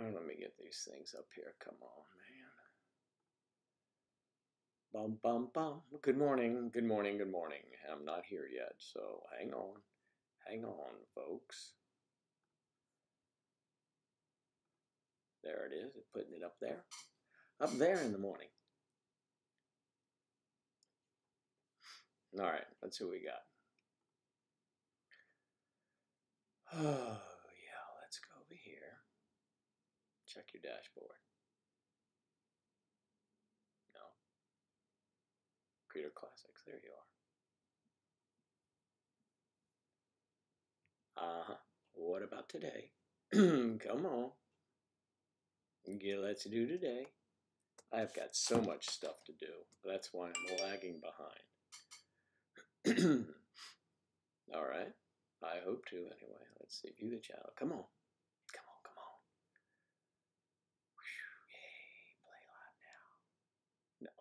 All right, let me get these things up here. Come on, man. Bum, bum, bum. Good morning, good morning, good morning. I'm not here yet, so hang on. Hang on, folks. There it is, putting it up there. Up there in the morning. All right, let's see what we got. Oh, yeah, let's go over here. Check your dashboard. No. Creator Classics, there you are. What about today? Come on. Yeah, let's do today. I've got so much stuff to do. That's why I'm lagging behind. All right. I hope to anyway. Let's see. View the channel. Come on. Come on, come on. Whew, yay. Play live now. No.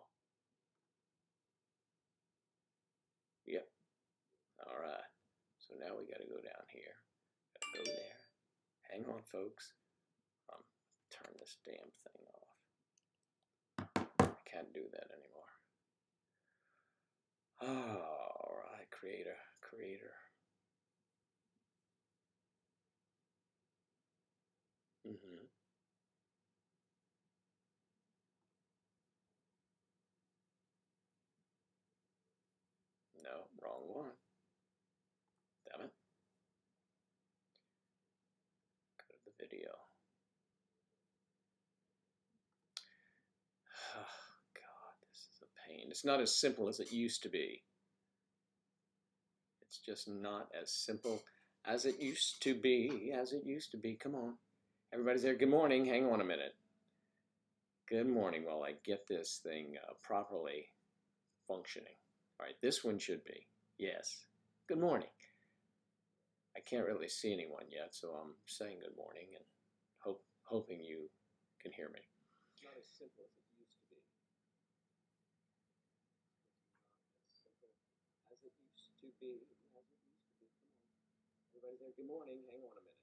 Yep. All right. So now we got to go down here. Gotta go there. Hang on, folks. Turn this damn thing off. I can't do that anymore. All right, creator. No, wrong one. Damn it. Go to the video. Oh, God, this is a pain. It's not as simple as it used to be. It's just not as simple as it used to be. Come on. Everybody's there. Good morning. Hang on a minute. Good morning while I get this thing properly functioning. All right, this one should be. Yes. Good morning. I can't really see anyone yet, so I'm saying good morning and hoping you can hear me. It's not as simple as it used to be. As it used to be. Come on. Everybody's there. Good morning. Hang on a minute.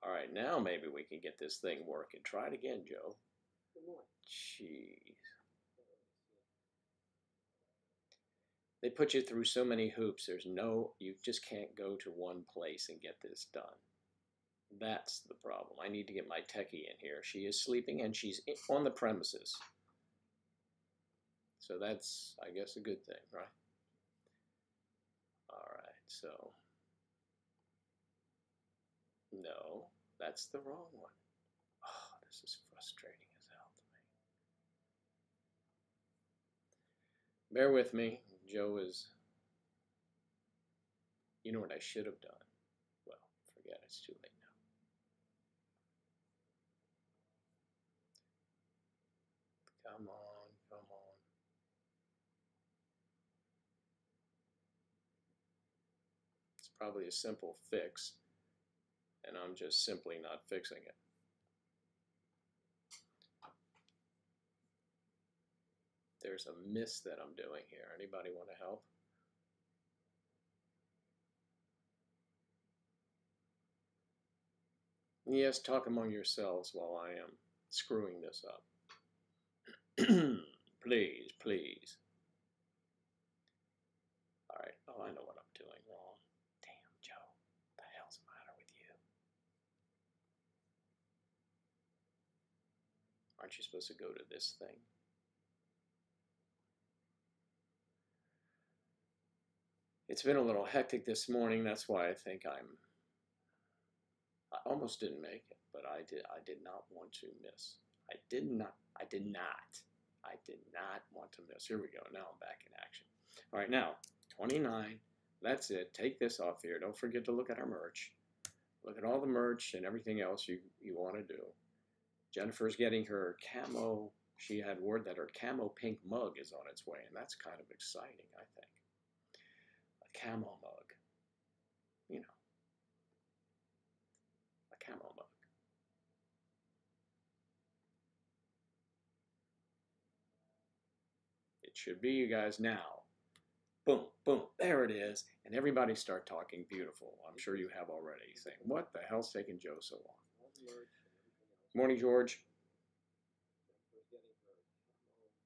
All right, now maybe we can get this thing working. Try it again, Joe. Good morning. Jeez. They put you through so many hoops. You just can't go to one place and get this done. That's the problem. I need to get my techie in here. She is sleeping and she's on the premises. So that's, I guess, a good thing, right? All right, so. No, that's the wrong one. Oh, this is frustrating as hell to me. Bear with me. Joe is, you know what I should have done? Well, forget it. It's too late now. Come on, come on. It's probably a simple fix, and I'm just simply not fixing it. There's a miss that I'm doing here. Anybody want to help? Yes, talk among yourselves while I am screwing this up. Please, please. All right. Oh, I know what I'm doing wrong. Damn, Joe. What the hell's the matter with you? Aren't you supposed to go to this thing? It's been a little hectic this morning. That's why I think I almost didn't make it, but I did not want to miss. I did not want to miss. Here we go. Now I'm back in action. All right, now 29. That's it. Take this off here. Don't forget to look at our merch. Look at all the merch and everything else you want to do. Jennifer's getting her camo. She had word that her camo pink mug is on its way, and that's kind of exciting, I think. A camo mug. You know. A camo mug. It should be, you guys, now. boom, boom, there it is. And everybody start talking beautiful. I'm sure you have already, saying, what the hell's taking Joe so long? Morning, George.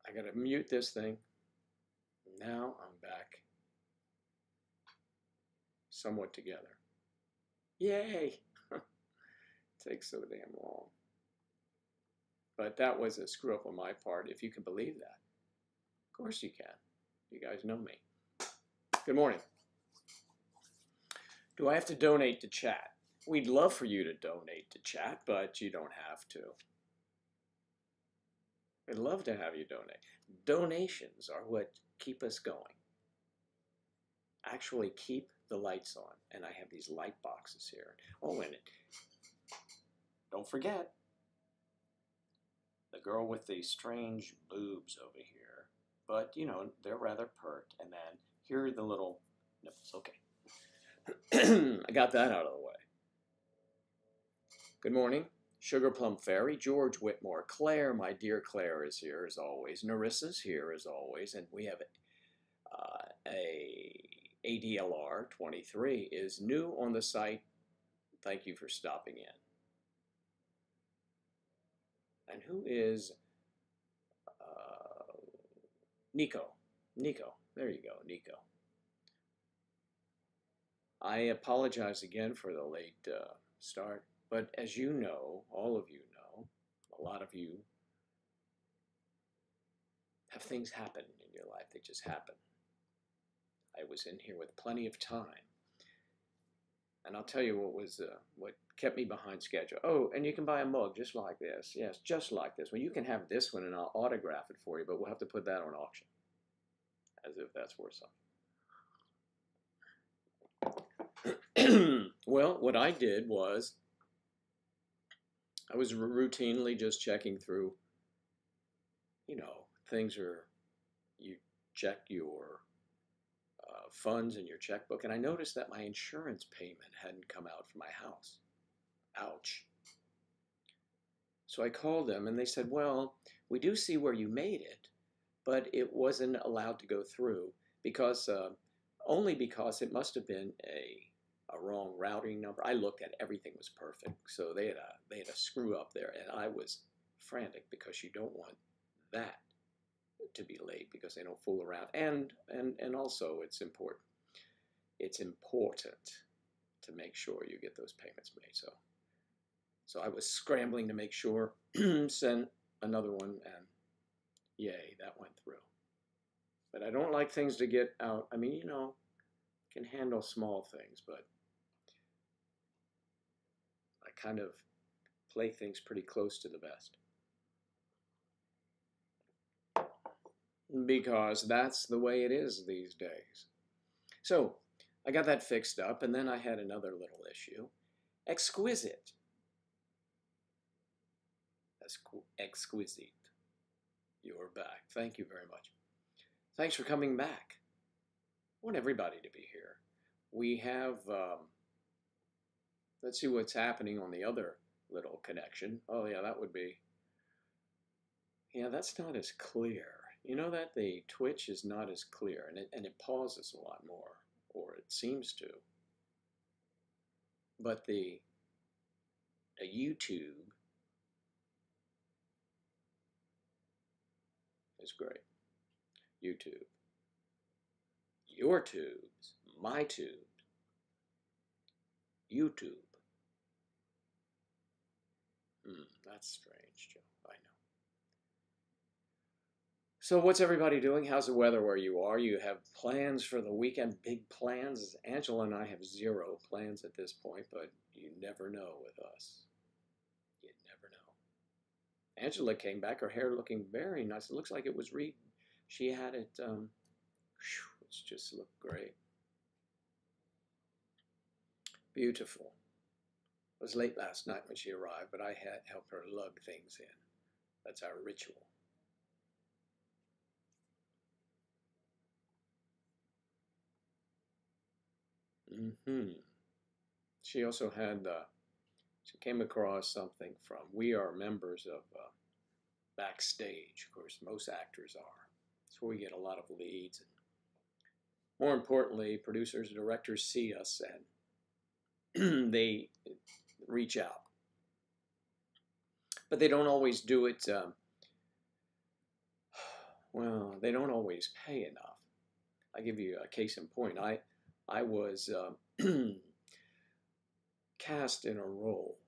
I got to mute this thing. Now I'm back somewhat together. Yay! Takes so damn long. But that was a screw up on my part, if you can believe that. Of course you can. You guys know me. Good morning. Do I have to donate to chat? We'd love for you to donate to chat, but you don't have to. We'd love to have you donate. Donations are what keep us going. Actually keep the lights on. And I have these light boxes here. Oh, and don't forget the girl with the strange boobs over here. But, you know, they're rather pert. And then here are the little nipples. Okay. I got that out of the way. Good morning. Sugar Plum Fairy, George Whitmore, Claire, my dear Claire, is here as always. Narissa's here as always. And we have a ADLR 23 is new on the site. Thank you for stopping in. And who is Nico? Nico. There you go, Nico. I apologize again for the late start, but as you know, all of you know, a lot of you have things happen in your life. They just happen. I was in here with plenty of time. And I'll tell you what kept me behind schedule. Oh, and you can buy a mug just like this. Yes, just like this. Well, you can have this one and I'll autograph it for you, but we'll have to put that on auction. As if that's worth something. Well, what I did was I was routinely just checking through, you know, things are, you check your funds in your checkbook, and I noticed that my insurance payment hadn't come out for my house. Ouch. So I called them, and they said, well, we do see where you made it, but it wasn't allowed to go through because only because it must have been a wrong routing number. I looked at everything was perfect, so they had a screw up there, and I was frantic because you don't want that to be late because they don't fool around, and also it's important to make sure you get those payments made. So I was scrambling to make sure, sent another one, and yay, that went through. But I don't like things to get out. I mean, you know, can handle small things, but I kind of play things pretty close to the vest. Because that's the way it is these days. So I got that fixed up, and then I had another little issue. Exquisite. Exquisite. You're back. Thank you very much. Thanks for coming back. I want everybody to be here. We have, let's see what's happening on the other little connection. Oh yeah, that would be, yeah, that's not as clear. You know that the Twitch is not as clear, and it pauses a lot more, or it seems to. But the YouTube is great. YouTube. Your tubes. My tubes. YouTube. That's strange, Joe. I know. So what's everybody doing? How's the weather where you are? You have plans for the weekend, big plans? Angela and I have zero plans at this point, but you never know with us. You never know. Angela came back, her hair looking very nice. It looks like it was she had it, it's just looked great. Beautiful. It was late last night when she arrived, but I had helped her lug things in. That's our ritual. She also had, she came across something from, we are members of Backstage. Of course, most actors are. That's where we get a lot of leads. More importantly, producers and directors see us and they reach out. But they don't always do it, well, they don't always pay enough. I'll give you a case in point. I was cast in a role.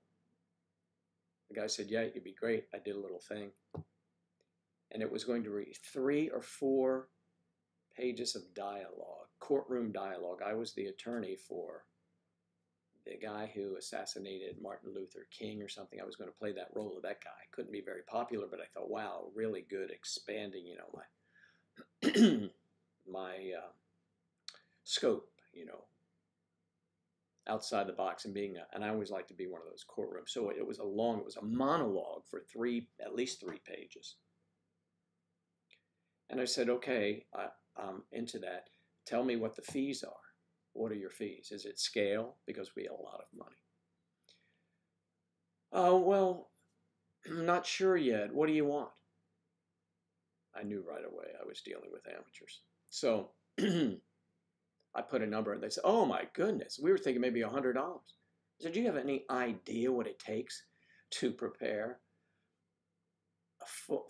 The guy said, yeah, you'd be great. I did a little thing. And it was going to read 3 or 4 pages of dialogue, courtroom dialogue. I was the attorney for the guy who assassinated Martin Luther King or something. I was going to play that role of that guy. Couldn't be very popular, but I thought, wow, really good, expanding, you know, my scope, you know, outside the box and being, and I always like to be one of those courtrooms. So it was a monologue for at least 3 pages. And I said, okay, I'm into that. Tell me what the fees are. What are your fees? Is it scale? Because we have a lot of money. Well, I'm not sure yet. What do you want? I knew right away I was dealing with amateurs. So I put a number and they said, oh my goodness, we were thinking maybe $100. I said, do you have any idea what it takes to prepare a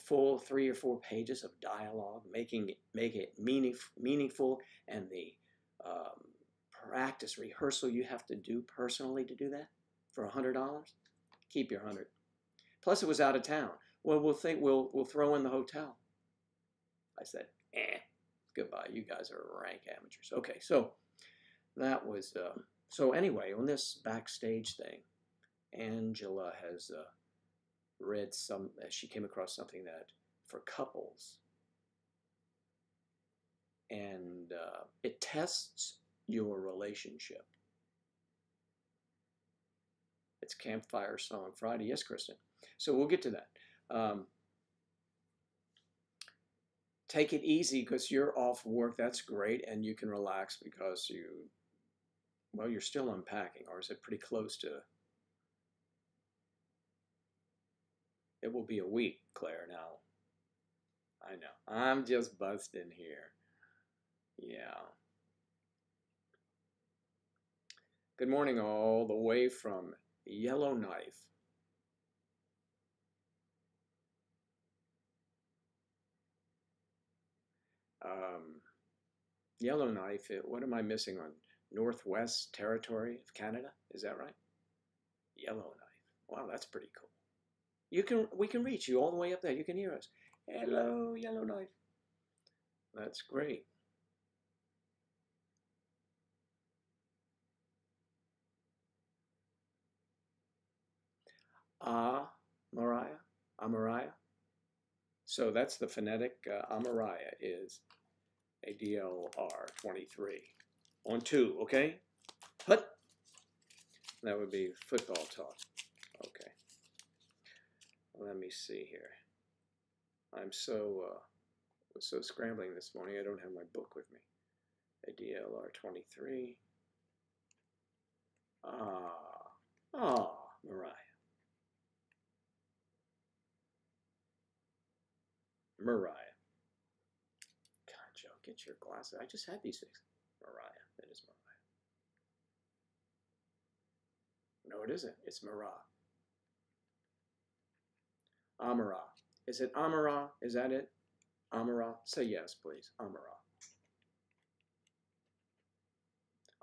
full 3 or 4 pages of dialogue, make it meaningful, and the practice rehearsal you have to do personally to do that for $100? Keep your 100. Plus it was out of town. Well, we'll throw in the hotel. I said, goodbye. You guys are rank amateurs. Okay, so that was so anyway, on this backstage thing, Angela has read she came across something that for couples, and it tests your relationship. It's Campfire Song Friday. Yes, Kristen. So we'll get to that. Take it easy because you're off work. That's great, and you can relax because you're still unpacking, or is it pretty close to? It will be a week, Claire. Now, I know. I'm just busting here. Yeah. Good morning, all the way from Yellowknife. Yellowknife, what am I missing on Northwest Territory of Canada? Is that right? Yellowknife. Wow, that's pretty cool. We can reach you all the way up there. You can hear us. Hello, Yellowknife. That's great. Mariah. So that's the phonetic. Mariah is ADLR 23 on 2. Okay. Hut. That would be football talk. Okay. Let me see here. I'm so scrambling this morning. I don't have my book with me. ADLR 23. Mariah. Mariah. God, Joe, get your glasses. I just had these fixed. Mariah. It is Mariah. No, it isn't. It's Marah. Amara. Is it Amara? Is that it? Amara? Say yes, please. Amara.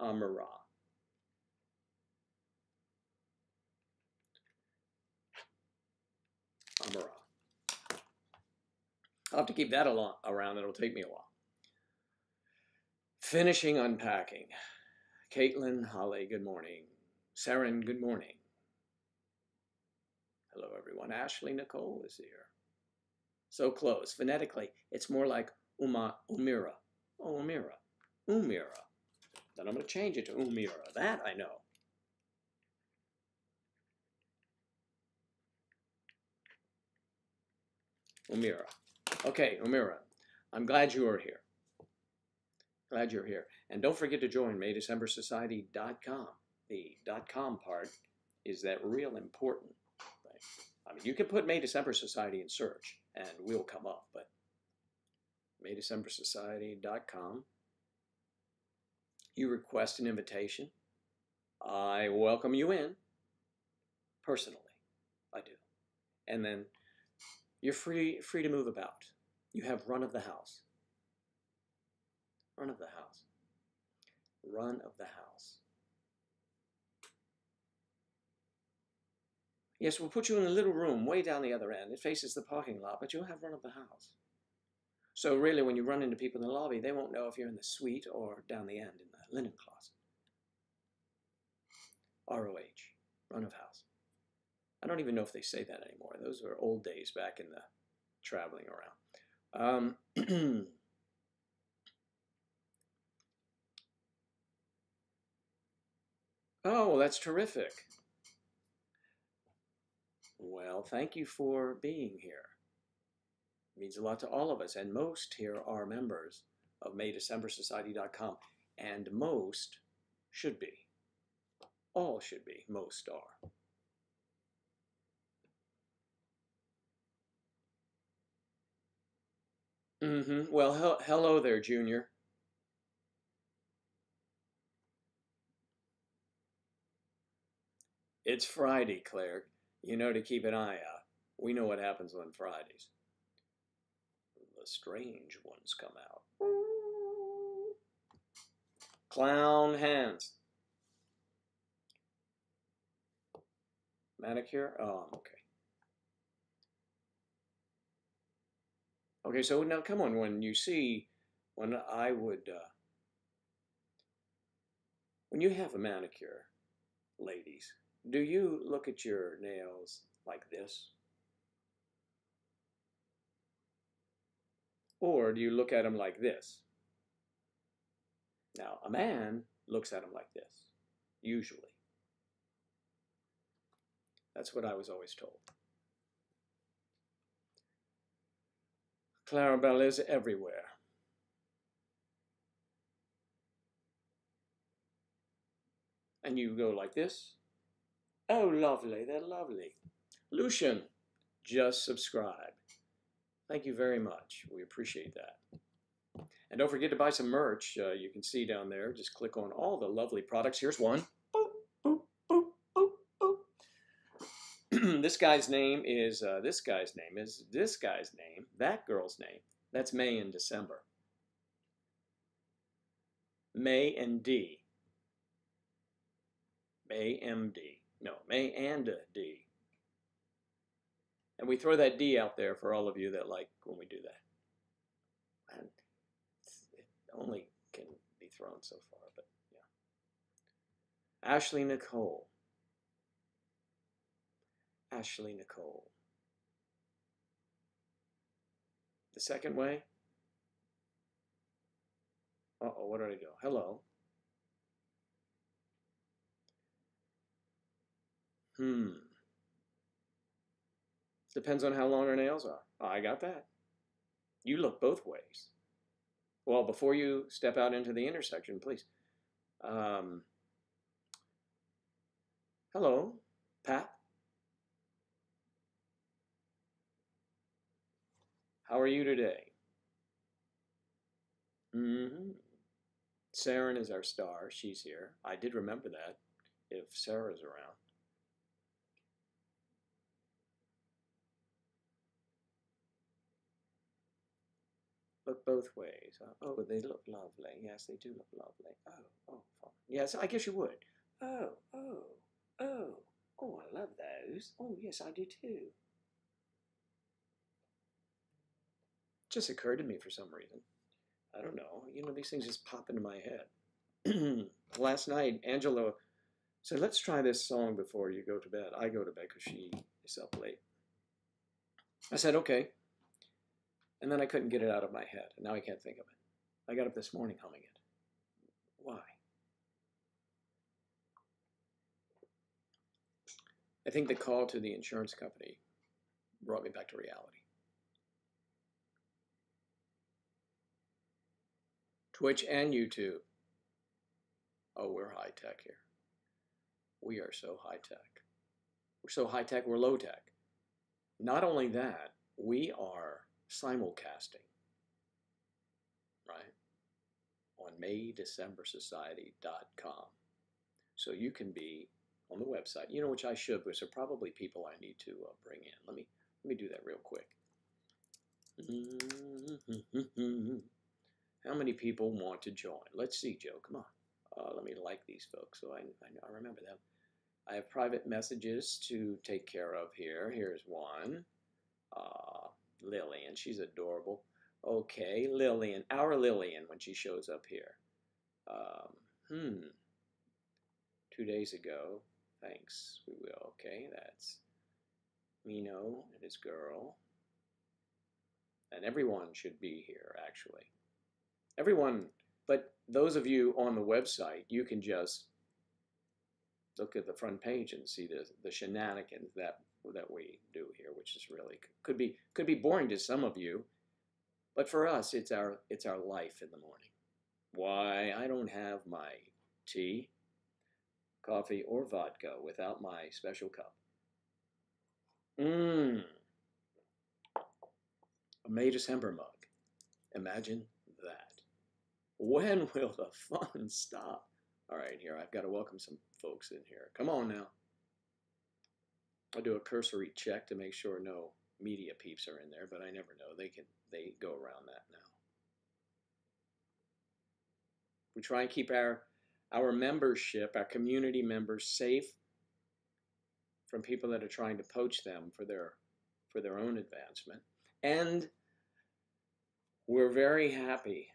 Amara. Amara. I'll have to keep that around. It'll take me a while. Finishing unpacking. Caitlin, Holly, good morning. Saren, good morning. Hello, everyone. Ashley Nicole is here. So close. Phonetically, it's more like Umira. Oh, Umira. Umira. Then I'm going to change it to Umira. That I know. Umira. Okay, Umira. I'm glad you are here. Glad you're here. And don't forget to join MayDecemberSociety.com. The .com part is that real important thing. I mean, you can put May December Society in search, and we'll come up, but MayDecemberSociety.com. You request an invitation. I welcome you in, personally. I do. And then you're free to move about. You have run of the house. Run of the house. Run of the house. Yes, we'll put you in a little room way down the other end. It faces the parking lot, but you'll have run of the house. So really, when you run into people in the lobby, they won't know if you're in the suite or down the end in the linen closet. ROH, run of house. I don't even know if they say that anymore. Those were old days back in the traveling around. Oh, well, that's terrific. Well, thank you for being here. It means a lot to all of us, and most here are members of MayDecemberSociety.com, and most should be. All should be. Most are. Well, hello there, Junior. It's Friday, Claire. You know to keep an eye out. We know what happens on Fridays. The strange ones come out. Clown hands. Manicure? Oh, okay. Okay, so now come on, when you see, when you have a manicure, ladies, do you look at your nails like this? Or do you look at them like this? Now, a man looks at them like this, usually. That's what I was always told. Clarabelle is everywhere. And you go like this. Oh, lovely, they're lovely. Lucian, just subscribe. Thank you very much. We appreciate that. And don't forget to buy some merch. You can see down there. Just click on all the lovely products. Here's one. Boop, boop, boop, boop, boop. This guy's name is this guy's name is this guy's name. That girl's name. That's May and December. May and D. May MD. No, May and D. And we throw that D out there for all of you that like when we do that. And it only can be thrown so far, but yeah. Ashley Nicole. Ashley Nicole. The second way. Uh-oh, what did I do? Hello. Depends on how long her nails are. Oh, I got that. You look both ways. Well, before you step out into the intersection, please. Hello, Pat. How are you today? Saren is our star. She's here. I did remember that, if Sarah's around. Look both ways. Oh, they look lovely. Yes, they do look lovely. Oh, fine. Yes, I guess you would. Oh, I love those. Oh, yes, I do too. Just occurred to me for some reason. I don't know. You know, these things just pop into my head. Last night, Angela said, let's try this song before you go to bed. I go to bed because she is up late. I said, okay. And then I couldn't get it out of my head. And now I can't think of it. I got up this morning humming it. Why? I think the call to the insurance company brought me back to reality. Twitch and YouTube. Oh, we're high tech here. We are so high tech. We're so high tech, we're low tech. Not only that, we are simulcasting, right? on maydecembersociety.com. So you can be on the website, you know, which I should, but there are probably people I need to bring in. Let me do that real quick. How many people want to join? Let's see, Joe. Come on. Let me like these folks so I remember them. I have private messages to take care of here. Here's one. Lillian. She's adorable. Okay, Lillian. Our Lillian when she shows up here. 2 days ago. Thanks. We will. Okay, that's Mino and his girl. And everyone should be here, actually. Everyone, but those of you on the website, you can just look at the front page and see the shenanigans that we do here, which is really could be boring to some of you, but for us, it's our life in the morning. Why, I don't have my tea, coffee, or vodka without my special cup. A May December mug. Imagine that. When will the fun stop? All right, here, I've got to welcome some folks in here. Come on now. I'll do a cursory check to make sure no media peeps are in there, but I never know. They go around that now. We try and keep our membership, our community members safe from people that are trying to poach them for their own advancement. And we're very happy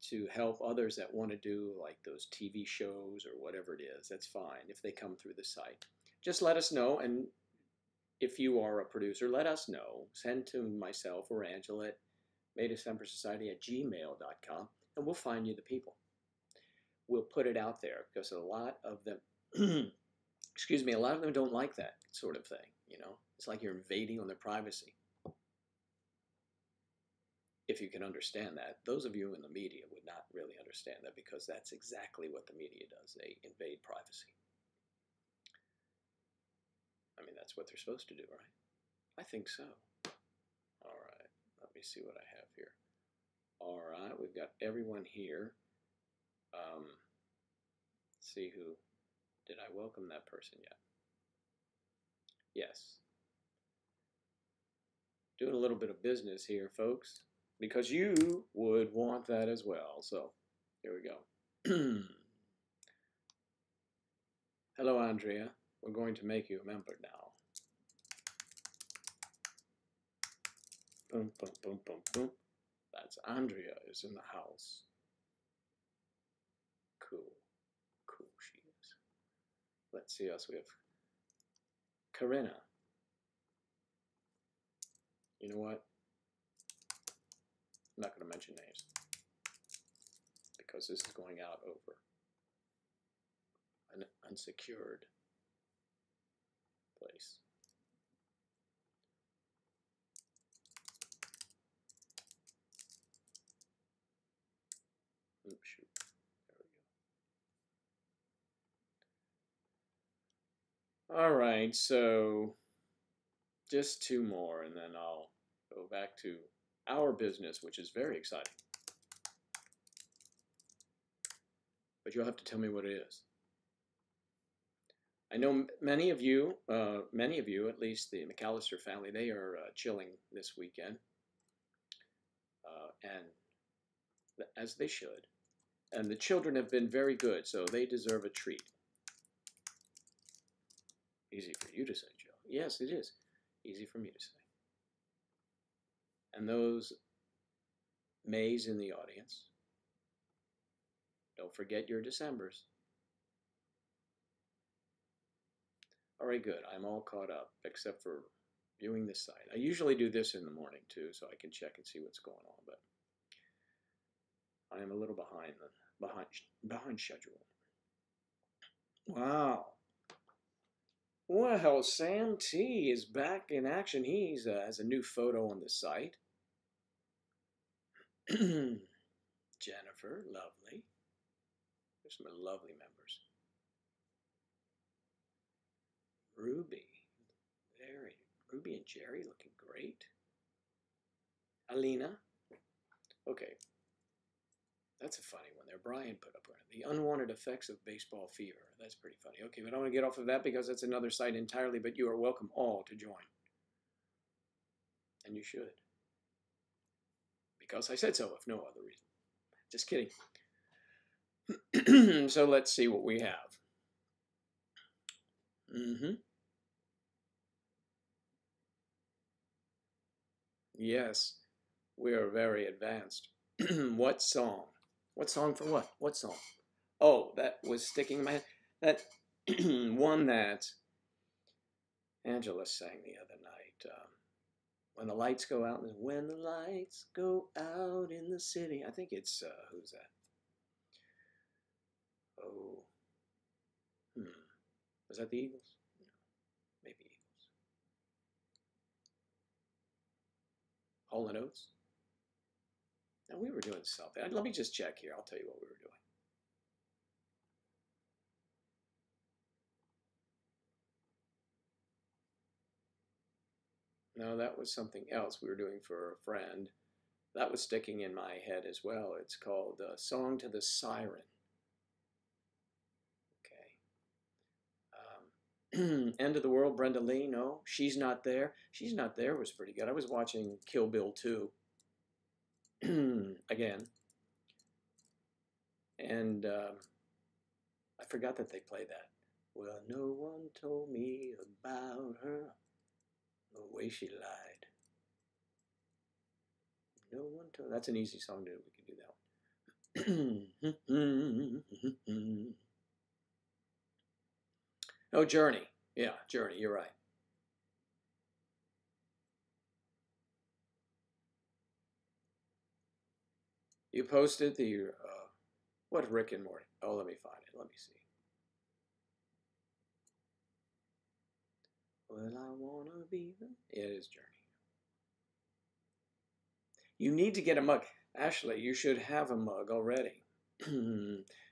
to help others that want to do like those TV shows or whatever it is. That's fine if they come through the site. Just let us know, and if you are a producer, let us know. Send to myself or Angela at maydecembersociety@gmail.com, and we'll find you the people. We'll put it out there because a lot of them, excuse me, a lot of them don't like that sort of thing. You know, it's like you're invading on their privacy. If you can understand that, those of you in the media would not really understand that because that's exactly what the media does. They invade privacy. I mean, that's what they're supposed to do, right? I think so. All right, let me see what I have here. All right, we've got everyone here. See who, did I welcome that person yet? Yes. Doing a little bit of business here, folks, because you would want that as well. So here we go. Hello, Andrea. We're going to make you a member now. Boom, boom, boom, boom, boom. That's Andrea is in the house. Cool. Cool she is. Let's see us. We have Karina. You know what? I'm not going to mention names because this is going out over an unsecured place. Oops, shoot. There we go. All right, so just two more, and then I'll go back to our business, which is very exciting. But you'll have to tell me what it is. I know many of you, at least the McAllister family, they are chilling this weekend, and as they should. And the children have been very good, so they deserve a treat. Easy for you to say, Joe. Yes, it is. Easy for me to say. And those Mays in the audience, don't forget your Decembers. All right, good. I'm all caught up, except for viewing this site. I usually do this in the morning, too, so I can check and see what's going on, but I am a little behind schedule. Wow. Well, Sam T is back in action. He has a new photo on the site. Jennifer, lovely. There's some lovely members. Ruby and Jerry looking great. Alina. Okay. That's a funny one there. Brian put up the unwanted effects of baseball fever. That's pretty funny. Okay, but I want to get off of that because that's another site entirely, but you are welcome all to join. And you should. Because I said so, if no other reason. Just kidding. So let's see what we have. Yes, we are very advanced. What song? What song for what? What song? Oh, that was sticking in my head. That one that Angela sang the other night. When the lights go out. When the lights go out in the city. I think it's, who's that? Oh. Was that the Eagles? No, maybe Eagles. Hall & Oates? Now, we were doing something. Let me just check here. I'll tell you what we were doing. No, that was something else we were doing for a friend. That was sticking in my head as well. It's called Song to the Siren. Okay. End of the World, Brenda Lee. No, She's Not There. She's Not There was pretty good. I was watching Kill Bill 2 again. And I forgot that they played that. Well, no one told me about her, the way she lied. No one told. That's an easy song to do. We can do that one. Oh, Journey. Yeah, Journey. You're right. You posted the what Rick and Morty? Oh, let me find it. Let me see. Well, I wanna be the. Yeah, it is Journey. You need to get a mug. Ashley, you should have a mug already.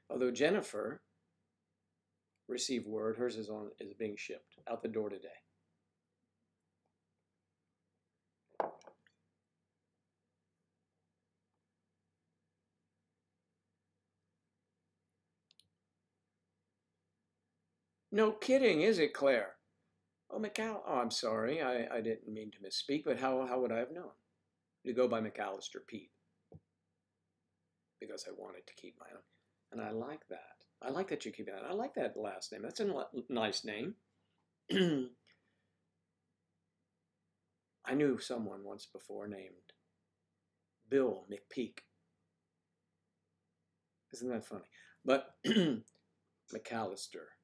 Although Jennifer received word hers is being shipped out the door today. No kidding, is it, Claire? Oh, McAllister. Oh, I'm sorry. I didn't mean to misspeak, but how would I have known? You go by McAllister Pete. Because I wanted to keep my own. And I like that. I like that you keep that. I like that last name. That's a nice name. I knew someone once before named Bill McPeak. Isn't that funny? But McAllister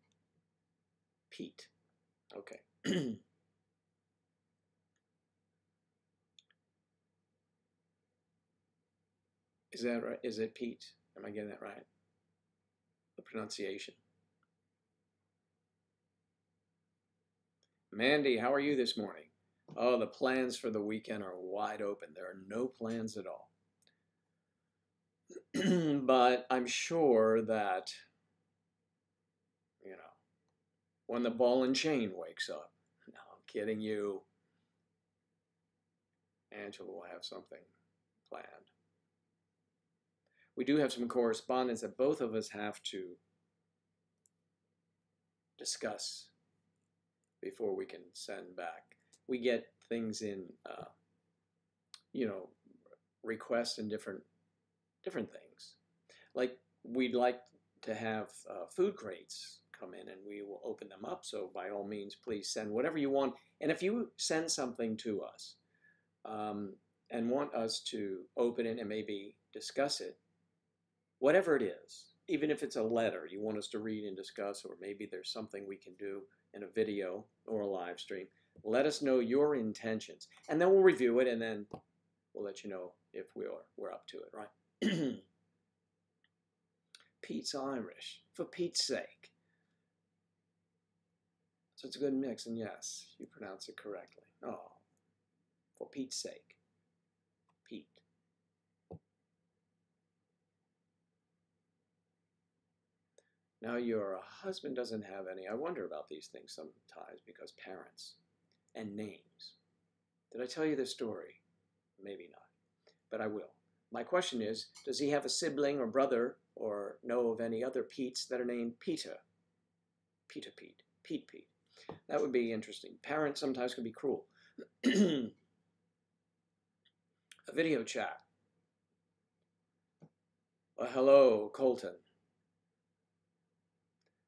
Pete. Okay. Is that right? Is it Pete? Am I getting that right? The pronunciation. Mandy, how are you this morning? Oh, the plans for the weekend are wide open. There are no plans at all. But I'm sure that, you know, when the ball and chain wakes up, no, I'm kidding you, Angela will have something planned. We do have some correspondence that both of us have to discuss before we can send back. We get things in, you know, requests and different things. Like we'd like to have food crates come in and we will open them up. So by all means, please send whatever you want. And if you send something to us and want us to open it and maybe discuss it, whatever it is, even if it's a letter you want us to read and discuss, or maybe there's something we can do in a video or a live stream, let us know your intentions. And then we'll review it and then we'll let you know if we're up to it, right? Pete's Irish, for Pete's sake. So it's a good mix, and yes, you pronounce it correctly. Oh, for Pete's sake. Pete. Now your husband doesn't have any. I wonder about these things sometimes because parents and names. Did I tell you this story? Maybe not, but I will. My question is, does he have a sibling or brother or know of any other Petes that are named Peter? Peter Pete. Pete Pete. That would be interesting. Parents sometimes can be cruel. A video chat. Well, hello, Colton.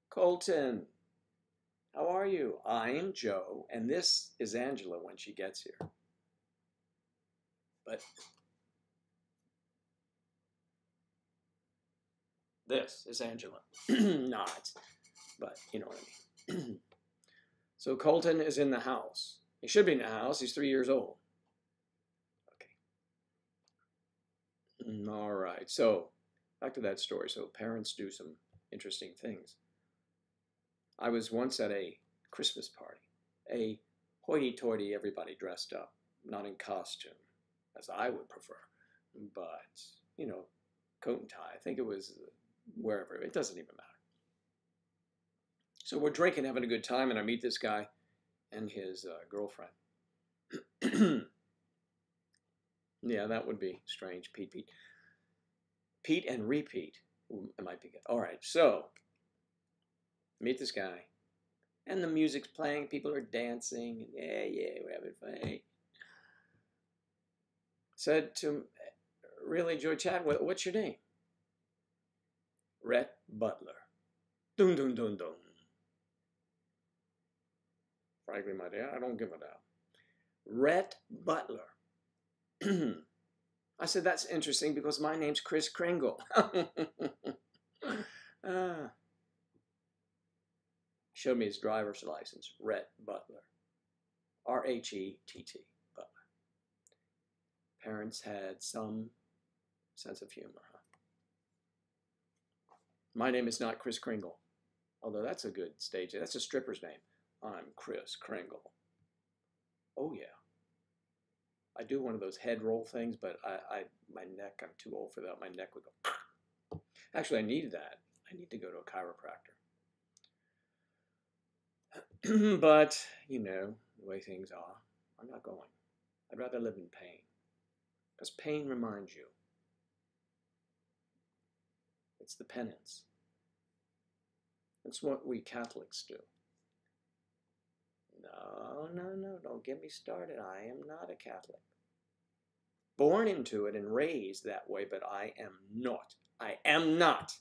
Colton, how are you? I am Joe, and this is Angela when she gets here. But this is Angela. Not, but you know what I mean. So Colton is in the house. He should be in the house. He's 3 years old. Okay. All right. So back to that story. So parents do some interesting things. I was once at a Christmas party, a hoity-toity, everybody dressed up, not in costume, as I would prefer, but, you know, coat and tie. I think it was wherever. It doesn't even matter. So we're drinking, having a good time, and I meet this guy and his girlfriend. Yeah, that would be strange. Pete, Pete. Pete and repeat. Ooh, it might be good. All right, so meet this guy. And the music's playing. People are dancing. Yeah, we're having fun. Said to really enjoy chatting. What's your name? Rhett Butler. Dun, dun, dun, dun. Frankly, my dear, I don't give a damn. Rhett Butler. I said, that's interesting because my name's Chris Kringle. Showed me his driver's license, Rhett Butler. R-H-E-T-T, Butler. Parents had some sense of humor, huh? My name is not Chris Kringle, although that's a good stage. That's a stripper's name. I'm Chris Kringle. Oh, yeah. I do one of those head roll things, but my neck, I'm too old for that. My neck would go. Actually, I needed that. I need to go to a chiropractor. But, you know, the way things are, I'm not going. I'd rather live in pain. Because pain reminds you. It's the penance. It's what we Catholics do. No, don't get me started. I am not a Catholic. Born into it and raised that way, but I am not. I am not.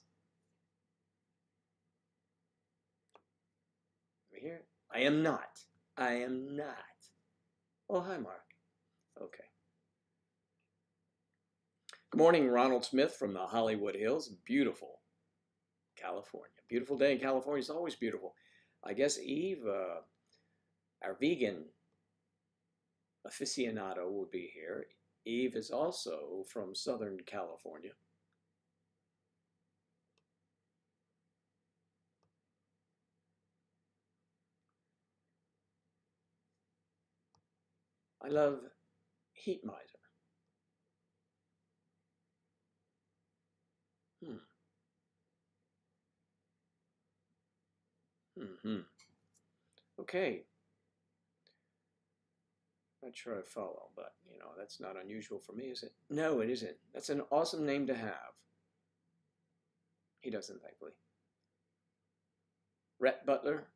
Let me hear it. I am not. I am not. Oh, hi, Mark. Okay. Good morning, Ronald Smith from the Hollywood Hills. Beautiful California. Beautiful day in California. It's always beautiful. I guess Eve, our vegan aficionado, will be here. Eve is also from Southern California. I love Heat Miser. Okay. Not sure I follow, but, you know, that's not unusual for me, is it? No, it isn't. That's an awesome name to have. He doesn't, thankfully. Rhett Butler?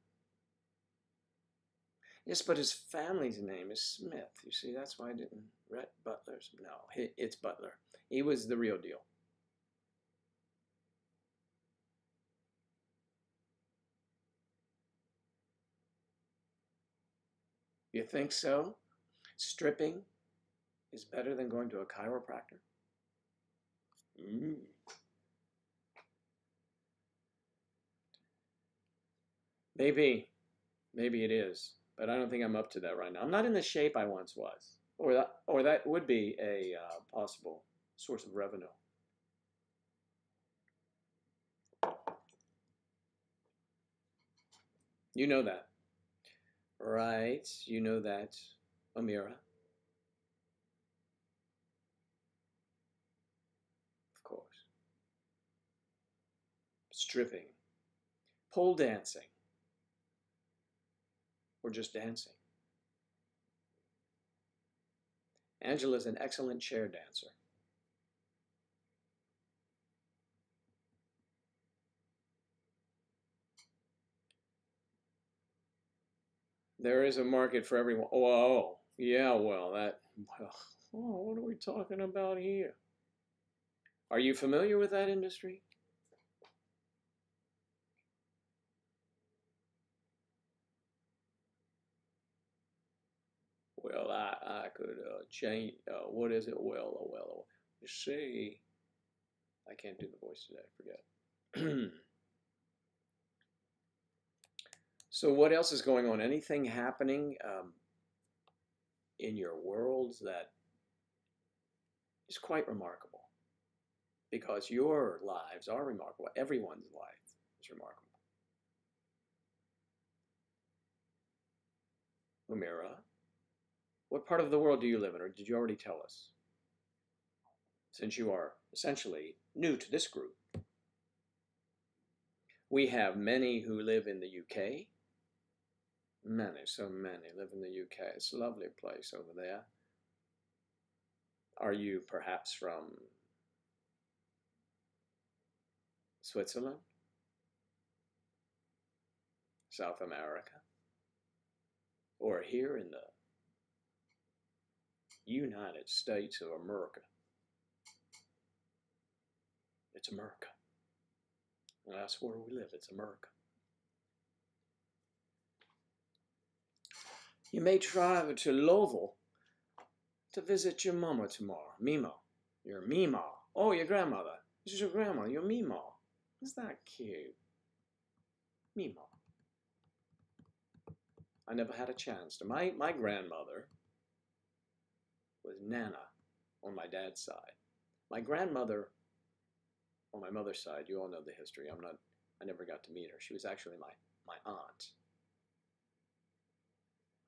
Yes, but his family's name is Smith. You see, that's why I didn't. Rhett Butler's. No, it's Butler. He was the real deal. You think so? Stripping is better than going to a chiropractor? Maybe it is, but I don't think I'm up to that right now. I'm not in the shape I once was, or that would be a possible source of revenue. You know that, right? You know that, Amira. Of course. Stripping, pole dancing, or just dancing. Angela's an excellent chair dancer. There is a market for everyone. Oh, yeah, well, what are we talking about here? Are you familiar with that industry? Well, I could change. What is it? You see, I can't do the voice today. I forget. So, what else is going on? Anything happening in your worlds that is quite remarkable? Because your lives are remarkable. Everyone's life is remarkable. Umira, what part of the world do you live in, or did you already tell us? Since you are essentially new to this group. We have many who live in the UK. Many, so many live in the UK. It's a lovely place over there. Are you perhaps from Switzerland? South America? Or here in the United States of America? It's America. And that's where we live. It's America. You may travel to Louisville to visit your mama tomorrow. Mima. Your Mima. Oh, your grandmother. This is your grandma. Your Mima. Isn't that cute? Mima. I never had a chance to. My grandmother was Nana on my dad's side. My grandmother on my mother's side, you all know the history. I never got to meet her. She was actually my aunt,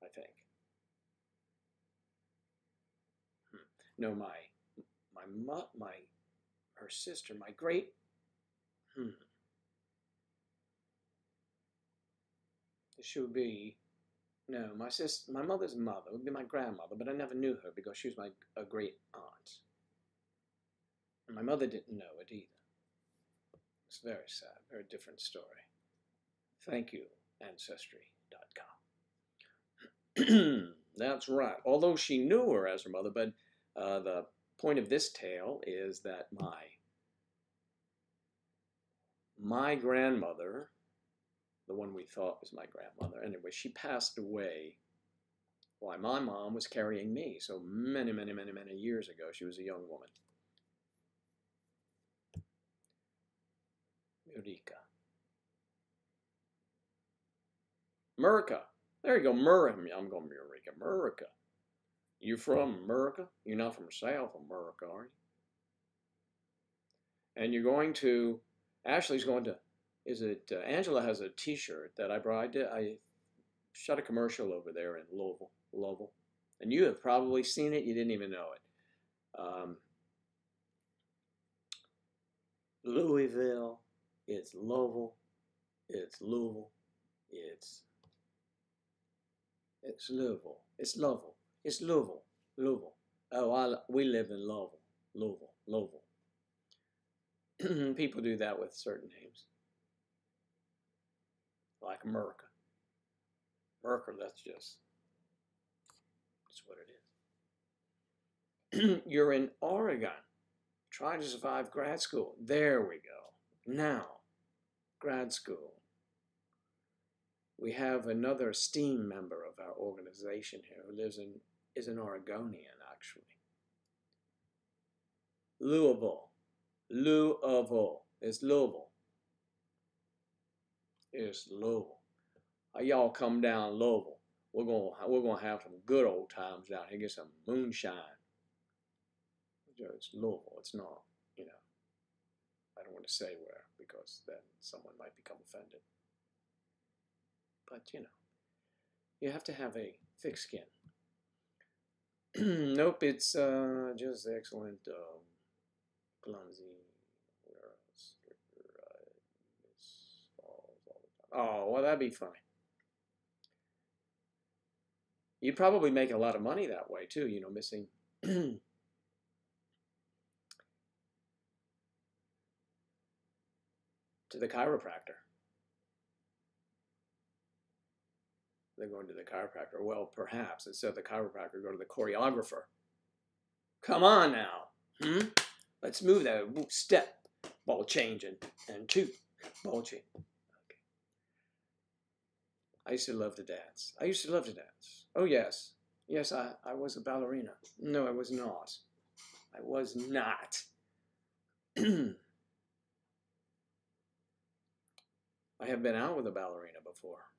I think. No, her sister, my great, she would be, no, my mother's mother would be my grandmother, but I never knew her because she was a great aunt. And my mother didn't know it either. It's very sad, very different story. Thank you, Ancestry.com. That's right. Although she knew her as her mother, but the point of this tale is that my grandmother, the one we thought was my grandmother, anyway, she passed away while my mom was carrying me. So many, many, many, many years ago, she was a young woman. Eureka. America. There you go, America. I'm going to Eureka. America. You from America? You're not from South America, are you? And you're going to, Ashley's going to, Angela has a t-shirt that I brought. I shot a commercial over there in Louisville. And you have probably seen it. You didn't even know it. Louisville. It's Louisville. It's Louisville. It's Louisville. It's Louisville. It's Louisville. Louisville. Oh, we live in Louisville. Louisville. People do that with certain names. Like America. America, that's what it is. You're in Oregon. Trying to survive grad school. There we go. Now, grad school. We have another esteemed member of our organization here who is an Oregonian, actually. Louisville. It's Louisville. It's Louisville. Y'all come down Louisville. We're gonna have some good old times down here. Get some moonshine. It's Louisville. It's not, I don't want to say where because then someone might become offended. But, you have to have a thick skin. Nope, it's just excellent. Clumsy. Oh, well, that'd be funny. You'd probably make a lot of money that way, too, missing. To the chiropractor. than going to the chiropractor. Well, perhaps instead of the chiropractor, go to the choreographer. Come on now. Let's move that. Step, ball change, and two, ball change. Okay. I used to love to dance. I used to love to dance. Oh, yes. Yes, I was a ballerina. No, I was not. I was not. I have been out with a ballerina before.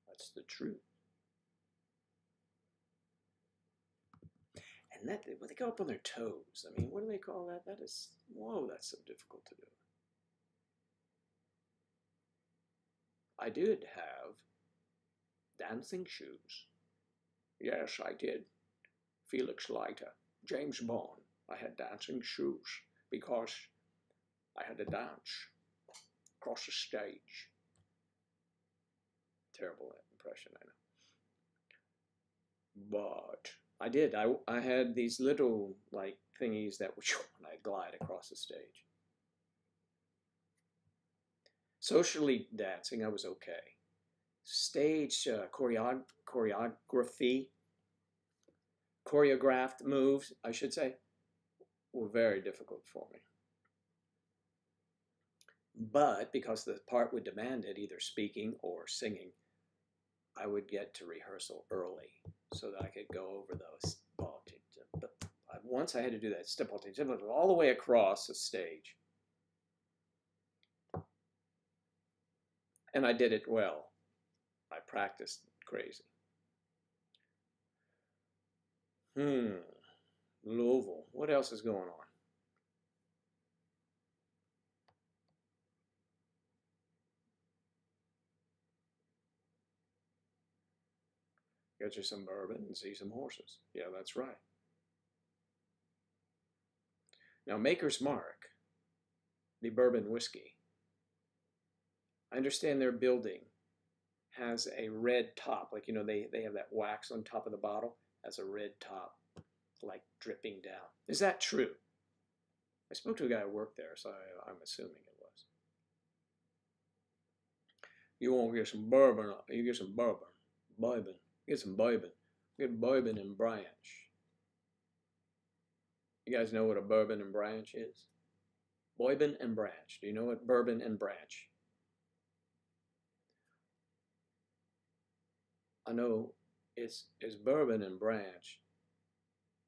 That's the truth. And that, when they go up on their toes, I mean, what do they call that? That is, whoa, that's so difficult to do. I did have dancing shoes. Yes, I did. Felix Leiter, James Bond. I had dancing shoes because I had to dance across the stage. Terrible impression, I know. But I did. I had these little, like, thingies that would, when I glide across the stage. Socially dancing, I was okay. Stage choreographed moves, I should say, were very difficult for me. But because the part would demand it, either speaking or singing, I would get to rehearsal early so that I could go over those. But once I had to do that step all the way across the stage. And I did it well. I practiced crazy. Louisville. What else is going on? Get you some bourbon and see some horses. Yeah, that's right. Now, Maker's Mark, the bourbon whiskey, I understand their building has a red top. Like, you know, they have that wax on top of the bottle, has a red top, like dripping down. Is that true? I spoke to a guy who worked there, so I'm assuming it was. You won't get some bourbon, you get some bourbon. Get some bourbon. Get bourbon and branch. You guys know what a bourbon and branch is? Bourbon and branch. Do you know what bourbon and branch? I know it's bourbon and branch.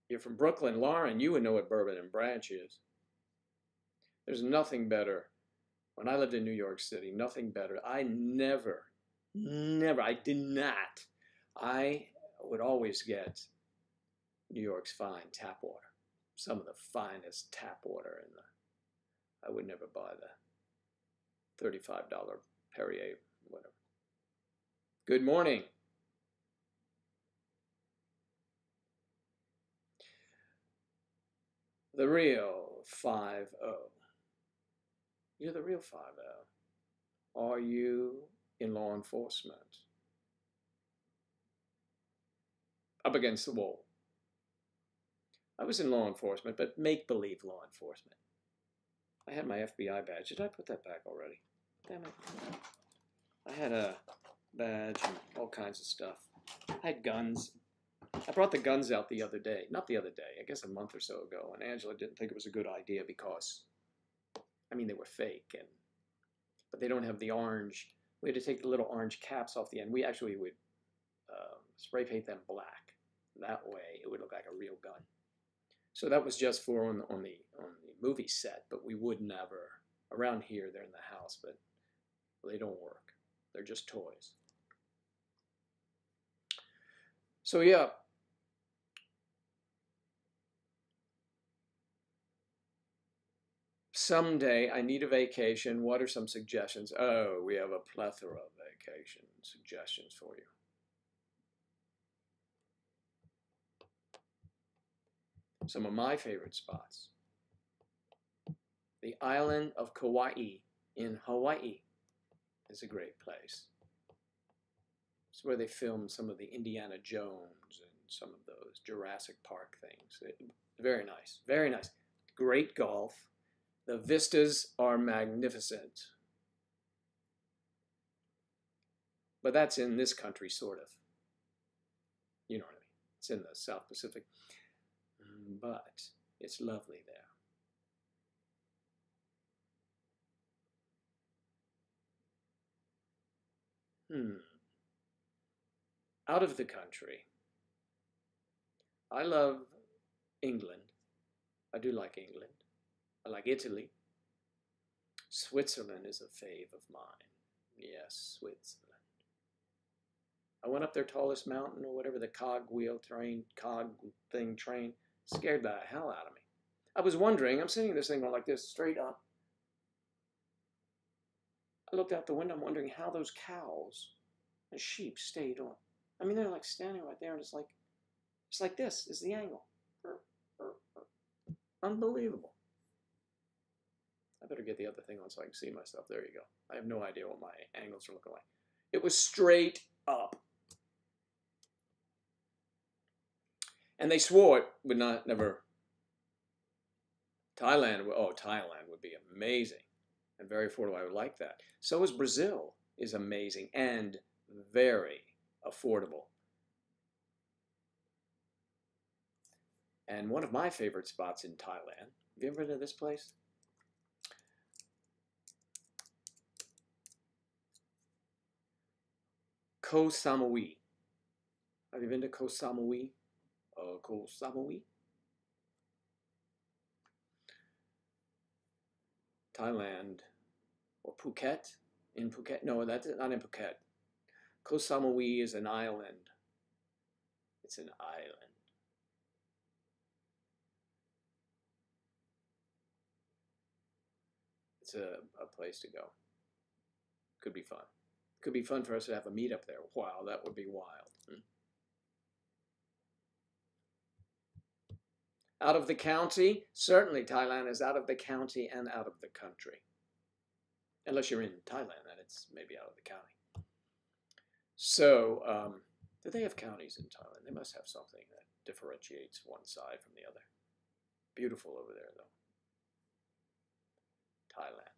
You're from Brooklyn, Lauren, you would know what bourbon and branch is. There's nothing better. When I lived in New York City, nothing better. I did not. I would always get New York's fine tap water. Some of the finest tap water in the, I would never buy the $35 Perrier, whatever. Good morning. The real 5-0. You're the real 5-0. Are you in law enforcement? Up against the wall. I was in law enforcement, but make-believe law enforcement. I had my FBI badge. Did I put that back already? Damn it. I had a badge and all kinds of stuff. I had guns. I brought the guns out the other day. Not the other day, I guess a month or so ago, and Angela didn't think it was a good idea because, I mean, they were fake, but they don't have the orange. We had to take the little orange caps off the end. We actually would spray paint them black. That way, it would look like a real gun. So that was just for on the movie set, but we would never. Around here, they're in the house, but they don't work. They're just toys. So yeah. Someday I need a vacation. What are some suggestions? Oh, we have a plethora of vacation suggestions for you. Some of my favorite spots. The island of Kauai in Hawaii is a great place. It's where they filmed some of the Indiana Jones and some of those Jurassic Park things. Very nice, very nice. Great golf. The vistas are magnificent. But that's in this country, sort of. You know what I mean? It's in the South Pacific. But it's lovely there. Out of the country. I love England. I do like England. I like Italy. Switzerland is a fave of mine. Yes, Switzerland. I went up their tallest mountain, or whatever, the cog train. Scared the hell out of me. I was wondering, I'm sitting in this thing going like this, straight up. I looked out the window, I'm wondering how those cows and sheep stayed on. I mean, they're like standing right there, and it's like this is the angle. Unbelievable. I better get the other thing on so I can see myself. There you go. I have no idea what my angles are looking like. It was straight up. And they swore it would never. Thailand would be amazing and very affordable. I would like that. So is Brazil, is amazing and very affordable. And one of my favorite spots in Thailand, have you ever been to this place? Koh Samui. Have you been to Koh Samui? Koh Samui? Thailand, or Phuket? In Phuket? No, that's not in Phuket. Koh Samui is an island. It's an island. It's a place to go. Could be fun. Could be fun for us to have a meetup there. Wow, that would be wild. Out of the county? Certainly Thailand is out of the county and out of the country. Unless you're in Thailand, then it's maybe out of the county. So, do they have counties in Thailand? They must have something that differentiates one side from the other. Beautiful over there, though. Thailand.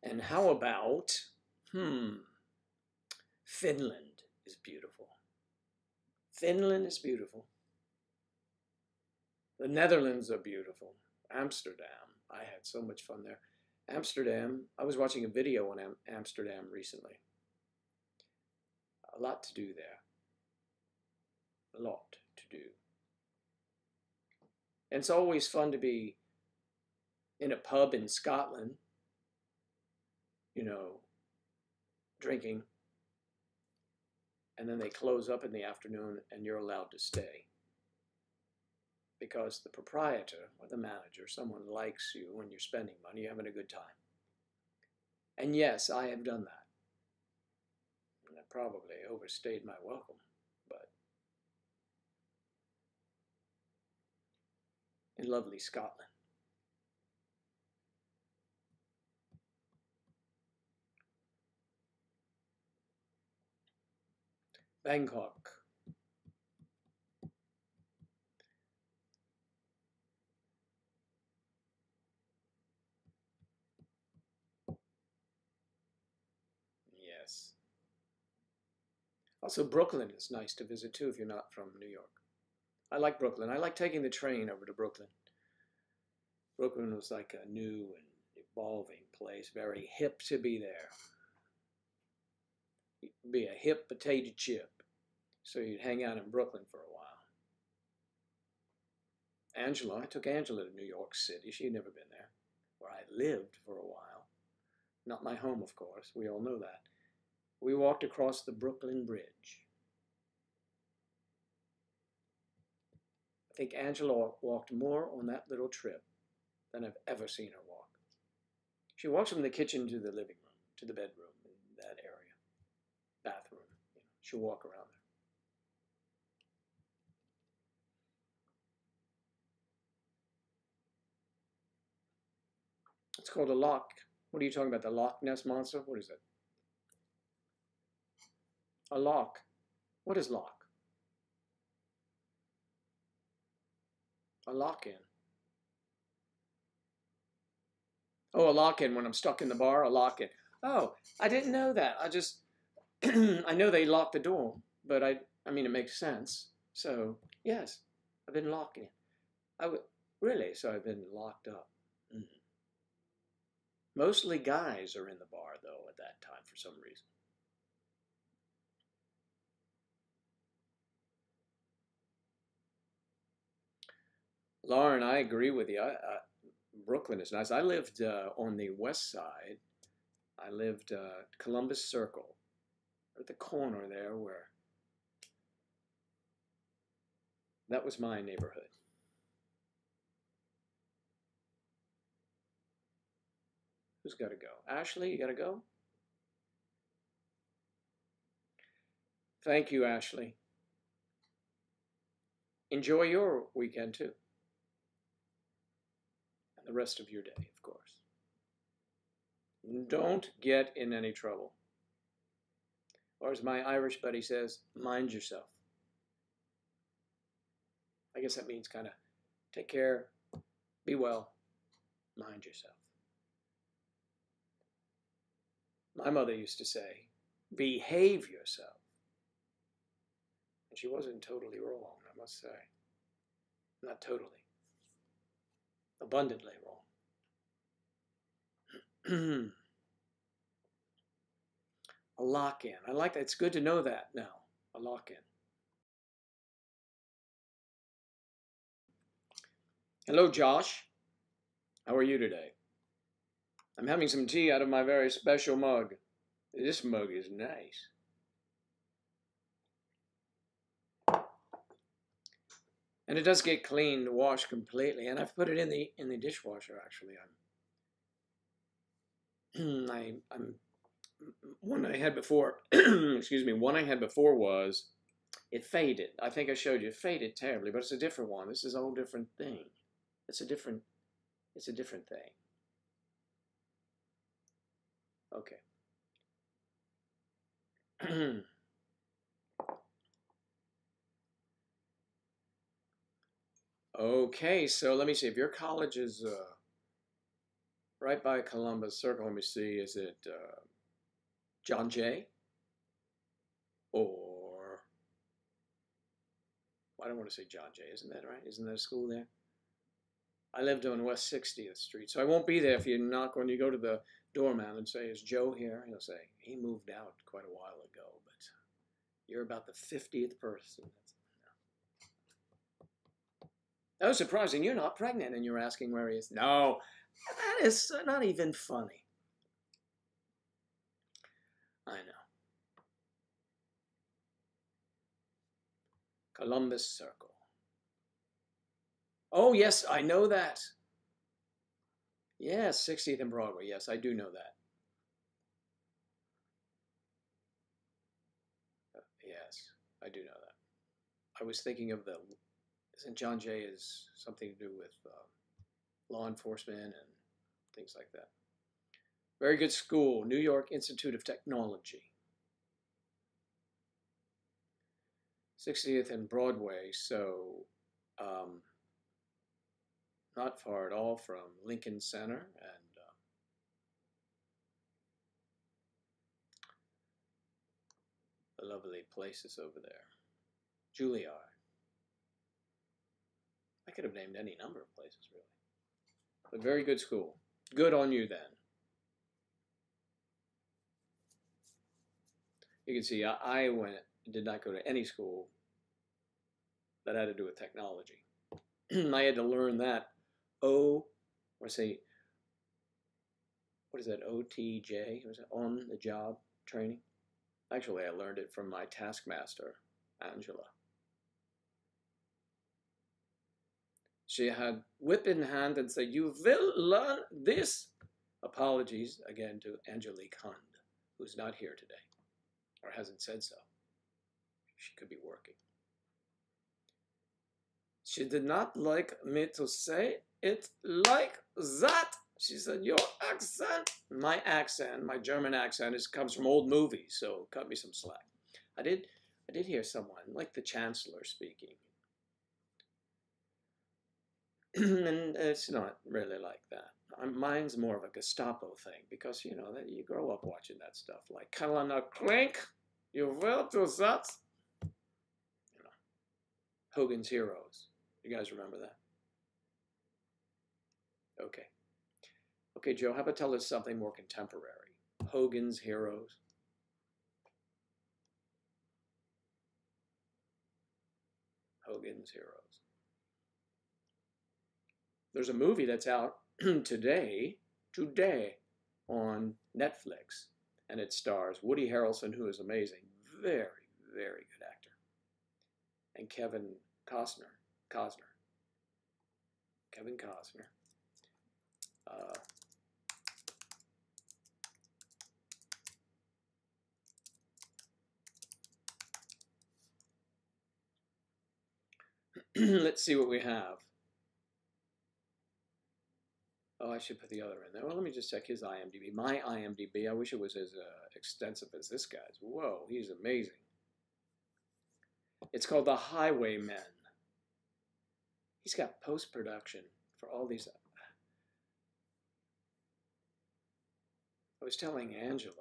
And how about, Finland is beautiful. Finland is beautiful. The Netherlands are beautiful. Amsterdam. I had so much fun there. Amsterdam, I was watching a video on Amsterdam recently. A lot to do there. A lot to do. And it's always fun to be in a pub in Scotland, you know, drinking, and then they close up in the afternoon and you're allowed to stay. Because the proprietor or the manager, someone likes you when you're spending money, you're having a good time. And yes, I have done that. And I probably overstayed my welcome, but in lovely Scotland. Bangkok. Yes. Also, Brooklyn is nice to visit too if you're not from New York. I like Brooklyn. I like taking the train over to Brooklyn. Brooklyn was like a new and evolving place, very hip to be there. You'd be a hip potato chip. So you'd hang out in Brooklyn for a while. Angela, I took Angela to New York City. She'd never been there, where I lived for a while. Not my home, of course. We all know that. We walked across the Brooklyn Bridge. I think Angela walked more on that little trip than I've ever seen her walk. She walks from the kitchen to the living room, to the bedroom, in that area, bathroom. You know, she'll walk around there. It's called a loch. What are you talking about? The Loch Ness Monster? What is it? A loch. What is loch? A lock-in. Oh, a lock-in when I'm stuck in the bar, a lock-in. Oh, I didn't know that. I just, I know they locked the door, but I mean, it makes sense. So, yes, I've been locking it. Really, so I've been locked up. Mm. Mostly guys are in the bar, though, at that time for some reason. Lauren, I agree with you. Brooklyn is nice. I lived on the west side. I lived Columbus Circle, at the corner there where that was my neighborhood. Who's got to go? Ashley, you got to go? Thank you, Ashley. Enjoy your weekend too. And the rest of your day, of course. Don't get in any trouble. Or as my Irish buddy says, mind yourself. I guess that means kind of take care, be well, mind yourself. My mother used to say, behave yourself. And she wasn't totally wrong, I must say. Not totally. Abundantly wrong. A lock-in. I like that. It's good to know that now. A lock-in. Hello, Josh. How are you today? I'm having some tea out of my very special mug. This mug is nice. And it does get cleaned, washed completely. And I've put it in the dishwasher, actually. I'm one I had before, excuse me, one I had before was, it faded. I think I showed you, it faded terribly, but it's a different one. This is a whole different thing. It's a different thing. Okay. Okay, so let me see. If your college is right by Columbus Circle, let me see. Is it John Jay? Or, I don't want to say John Jay. Isn't that right? Isn't there a school there? I lived on West 60th Street, so I won't be there if you knock when you go to the doorman and say, is Joe here? He'll say, he moved out quite a while ago, but you're about the 50th person. That was surprising. You're not pregnant and you're asking where he is. No, that is not even funny. I know. Columbus Circle. Oh, yes, I know that. Yes, 60th and Broadway. Yes, I do know that. Yes, I do know that. I was thinking of the St. John Jay is something to do with law enforcement and things like that. Very good school, New York Institute of Technology. 60th and Broadway, so not far at all from Lincoln Center and the lovely places over there. Juilliard. I could have named any number of places, really. But very good school. Good on you, then. You can see I did not go to any school that had to do with technology. I had to learn that what is that, OTJ? Was it on the job training? Actually, I learned it from my taskmaster, Angela. She had whip in hand and said, you will learn this. Apologies again to Angelique Hund, who's not here today, or hasn't said so. She could be working. She did not like me to say it like that. She said, your accent, my German accent comes from old movies, so cut me some slack. I did hear someone, like the Chancellor speaking. And it's not really like that. Mine's more of a Gestapo thing because, you know, that you grow up watching that stuff like Kalana Crank, you will do that. You know, Hogan's Heroes. You guys remember that? Okay. Okay, Joe, how about tell us something more contemporary? Hogan's Heroes. Hogan's Heroes. There's a movie that's out today on Netflix, and it stars Woody Harrelson, who is amazing, very, very good actor, and Kevin Costner. Kevin Costner. Let's see what we have. Oh, I should put the other in there. Well, let me just check his IMDb. My IMDb, I wish it was as extensive as this guy's. Whoa, he's amazing. It's called The Highwaymen. He's got post-production for all these. I was telling Angela,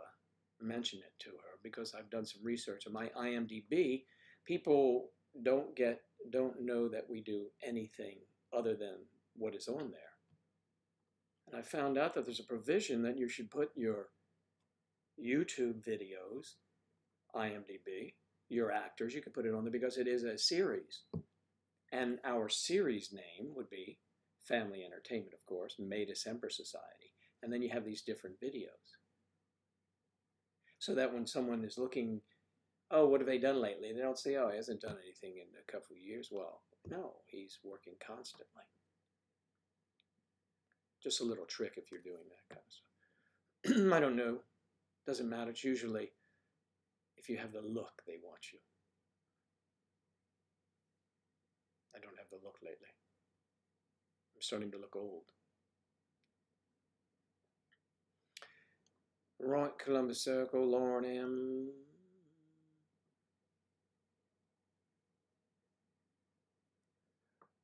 mention it to her, because I've done some research on my IMDb. People don't know that we do anything other than what is on there. And I found out that there's a provision that you should put your YouTube videos, IMDb, your actors, you can put it on there because it is a series. And our series name would be Family Entertainment, of course, May December Society. And then you have these different videos. So that when someone is looking, oh, what have they done lately? They don't say, oh, he hasn't done anything in a couple of years. Well, no, he's working constantly. Just a little trick if you're doing that kind of stuff. I don't know. Doesn't matter. It's usually if you have the look, they want you. I don't have the look lately. I'm starting to look old. Right, Columbus Circle, Lauren M.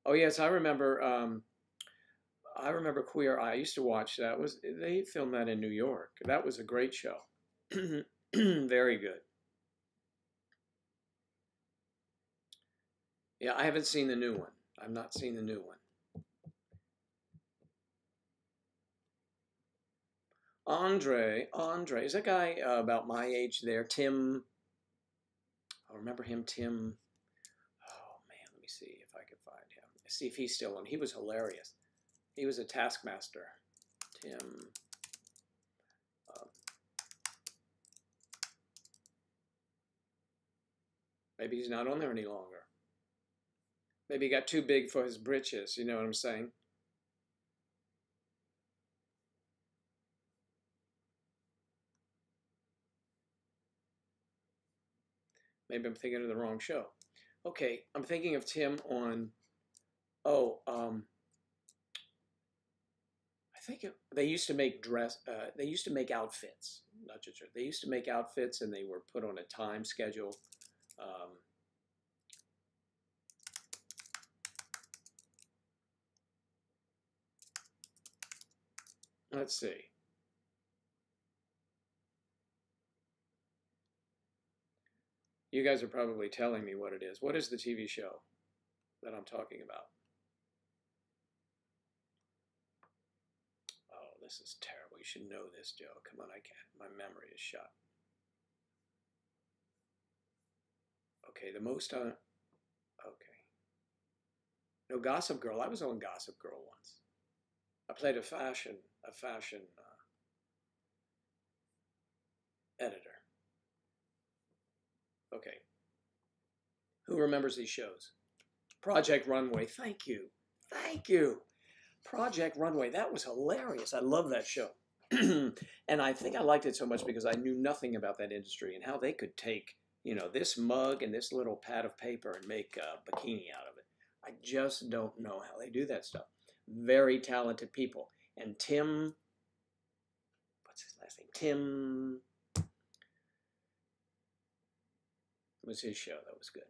Oh yes, I remember Queer Eye. I used to watch that. They filmed that in New York. That was a great show. Very good. Yeah, I haven't seen the new one. I've not seen the new one. Andre, is that guy about my age there? Tim, I remember him, Tim. Oh man, let me see if I can find him. See if he's still on. He was hilarious. He was a taskmaster. Tim. Maybe he's not on there any longer. Maybe he got too big for his britches. You know what I'm saying? Maybe I'm thinking of the wrong show. Okay, I'm thinking of Tim on. Oh, I think they used to make they used to make outfits. Not just they used to make outfits, and they were put on a time schedule. Let's see. You guys are probably telling me what it is. What is the TV show that I'm talking about? Oh, this is terrible. You should know this, Joe. Come on, I can't. My memory is shot. Okay, the most on. Okay. No, Gossip Girl. I was on Gossip Girl once. I played a fashion editor. Okay. Who remembers these shows? Project Runway. Thank you. Thank you. Project Runway. That was hilarious. I love that show. And I think I liked it so much because I knew nothing about that industry and how they could take, you know, this mug and this little pad of paper and make a bikini out of it. I just don't know how they do that stuff. Very talented people. And Tim, what's his last name? Tim was his show. That was good.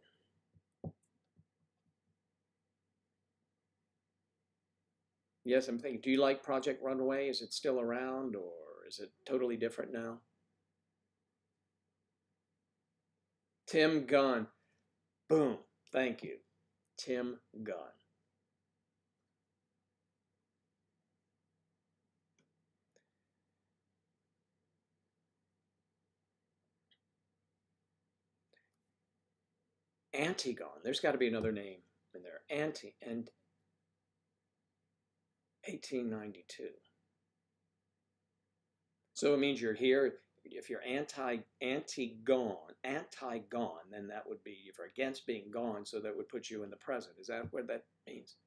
Yes, I'm thinking, do you like Project Runway? Is it still around or is it totally different now? Tim Gunn. Boom. Thank you. Tim Gunn. Antigone. There's got to be another name in there. 1892. So it means you're here. If you're anti-gone, then that would be, if you're against being gone, so that would put you in the present. Is that what that means?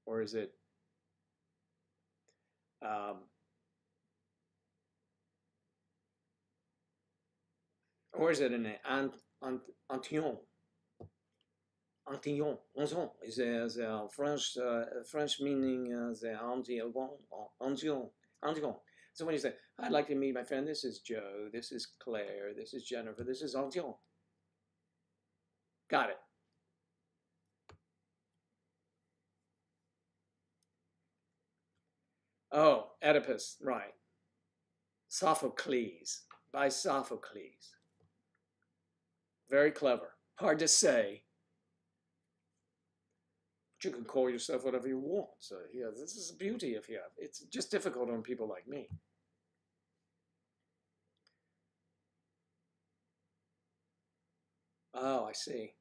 Or is it, um, or is it an antillon? Antillon, Anton is the French meaning the Antillon. So when you say, I'd like to meet my friend, this is Joe, this is Claire, this is Jennifer, this is Antillon. Got it. Oh, Oedipus, right. Sophocles, by Sophocles. Very clever. Hard to say. But you can call yourself whatever you want. So yeah, this is the beauty of here. It's just difficult on people like me. Oh, I see.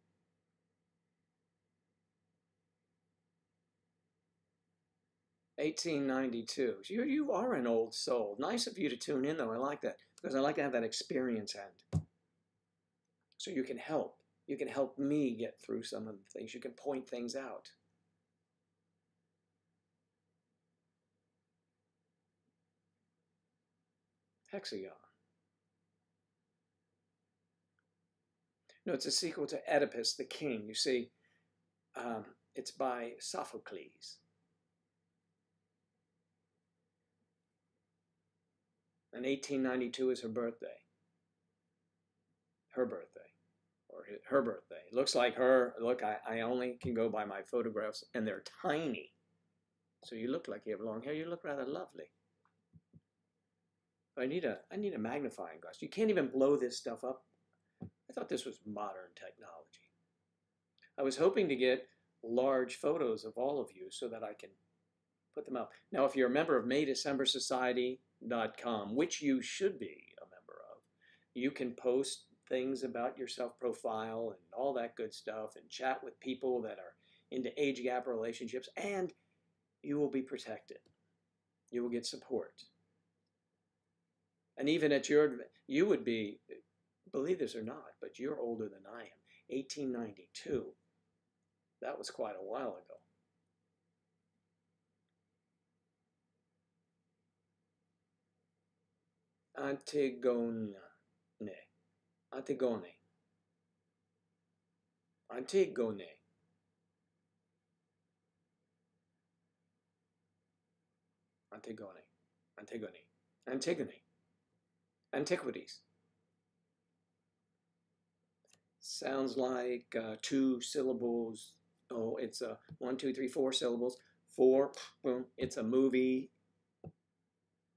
$18.92. You are an old soul. Nice of you to tune in, though. I like that because I like to have that experience end. So you can help. You can help me get through some of the things. You can point things out. Hexagon. No, it's a sequel to Oedipus the King. You see, it's by Sophocles. And 1892 is her birthday. Her birthday. Or her birthday. It looks like her. Look, I only can go by my photographs, and they're tiny. So you look like you have long hair. You look rather lovely. I need a magnifying glass. You can't even blow this stuff up. I thought this was modern technology. I was hoping to get large photos of all of you so that I can put them up. Now, if you're a member of MayDecemberSociety.com, which you should be a member of, you can post things about your self-profile and all that good stuff and chat with people that are into age gap relationships, and you will be protected. You will get support. And even at you would be, believe this or not, but you're older than I am. 1892. That was quite a while ago. Antigone. Antigone. Antigone. Antigone. Antigone. Antigone. Antiquities. Sounds like two syllables. Oh, it's 1, 2, 3, 4 syllables. 4, boom. It's a movie.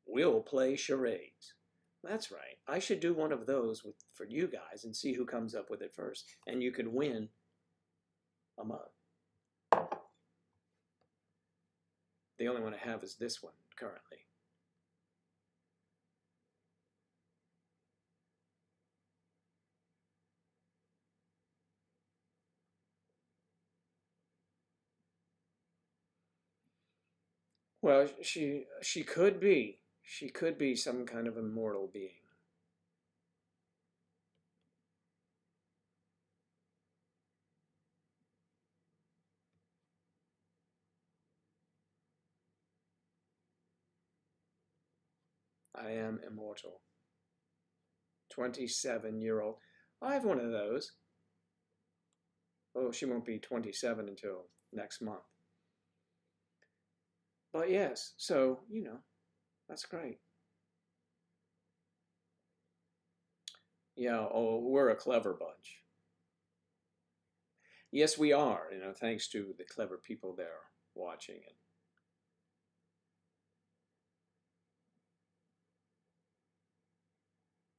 We'll play charades. That's right. I should do one of those for you guys and see who comes up with it first. And you could win a mug. The only one I have is this one currently. Well, she could be. She could be some kind of immortal being. I am immortal. 27-year-old. I have one of those. Oh, she won't be 27 until next month. But yes, so, that's great. Yeah, oh, we're a clever bunch. Yes, we are, thanks to the clever people there watching it.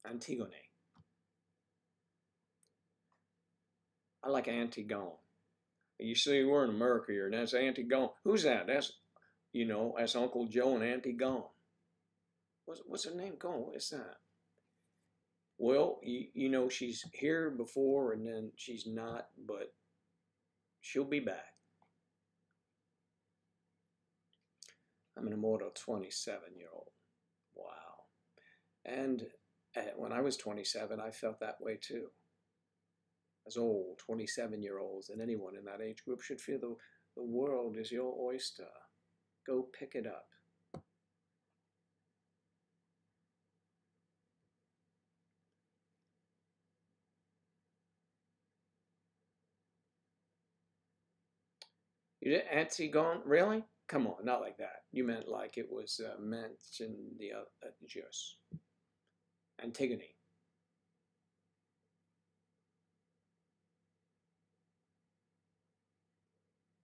Antigone. I like Antigone. You see, we're in America here, and that's Antigone. Who's that? That's, you know, that's Uncle Joe and Auntie Gone. What's her name? Gone? What is that? Well, you know, she's here before and then she's not, but she'll be back. I'm an immortal 27-year-old. Wow. And when I was 27, I felt that way too. As old 27-year-olds and anyone in that age group should feel the world is your oyster. Go pick it up. You did Antigone? Really? Come on, not like that. You meant like it was mentioned the just Antigone.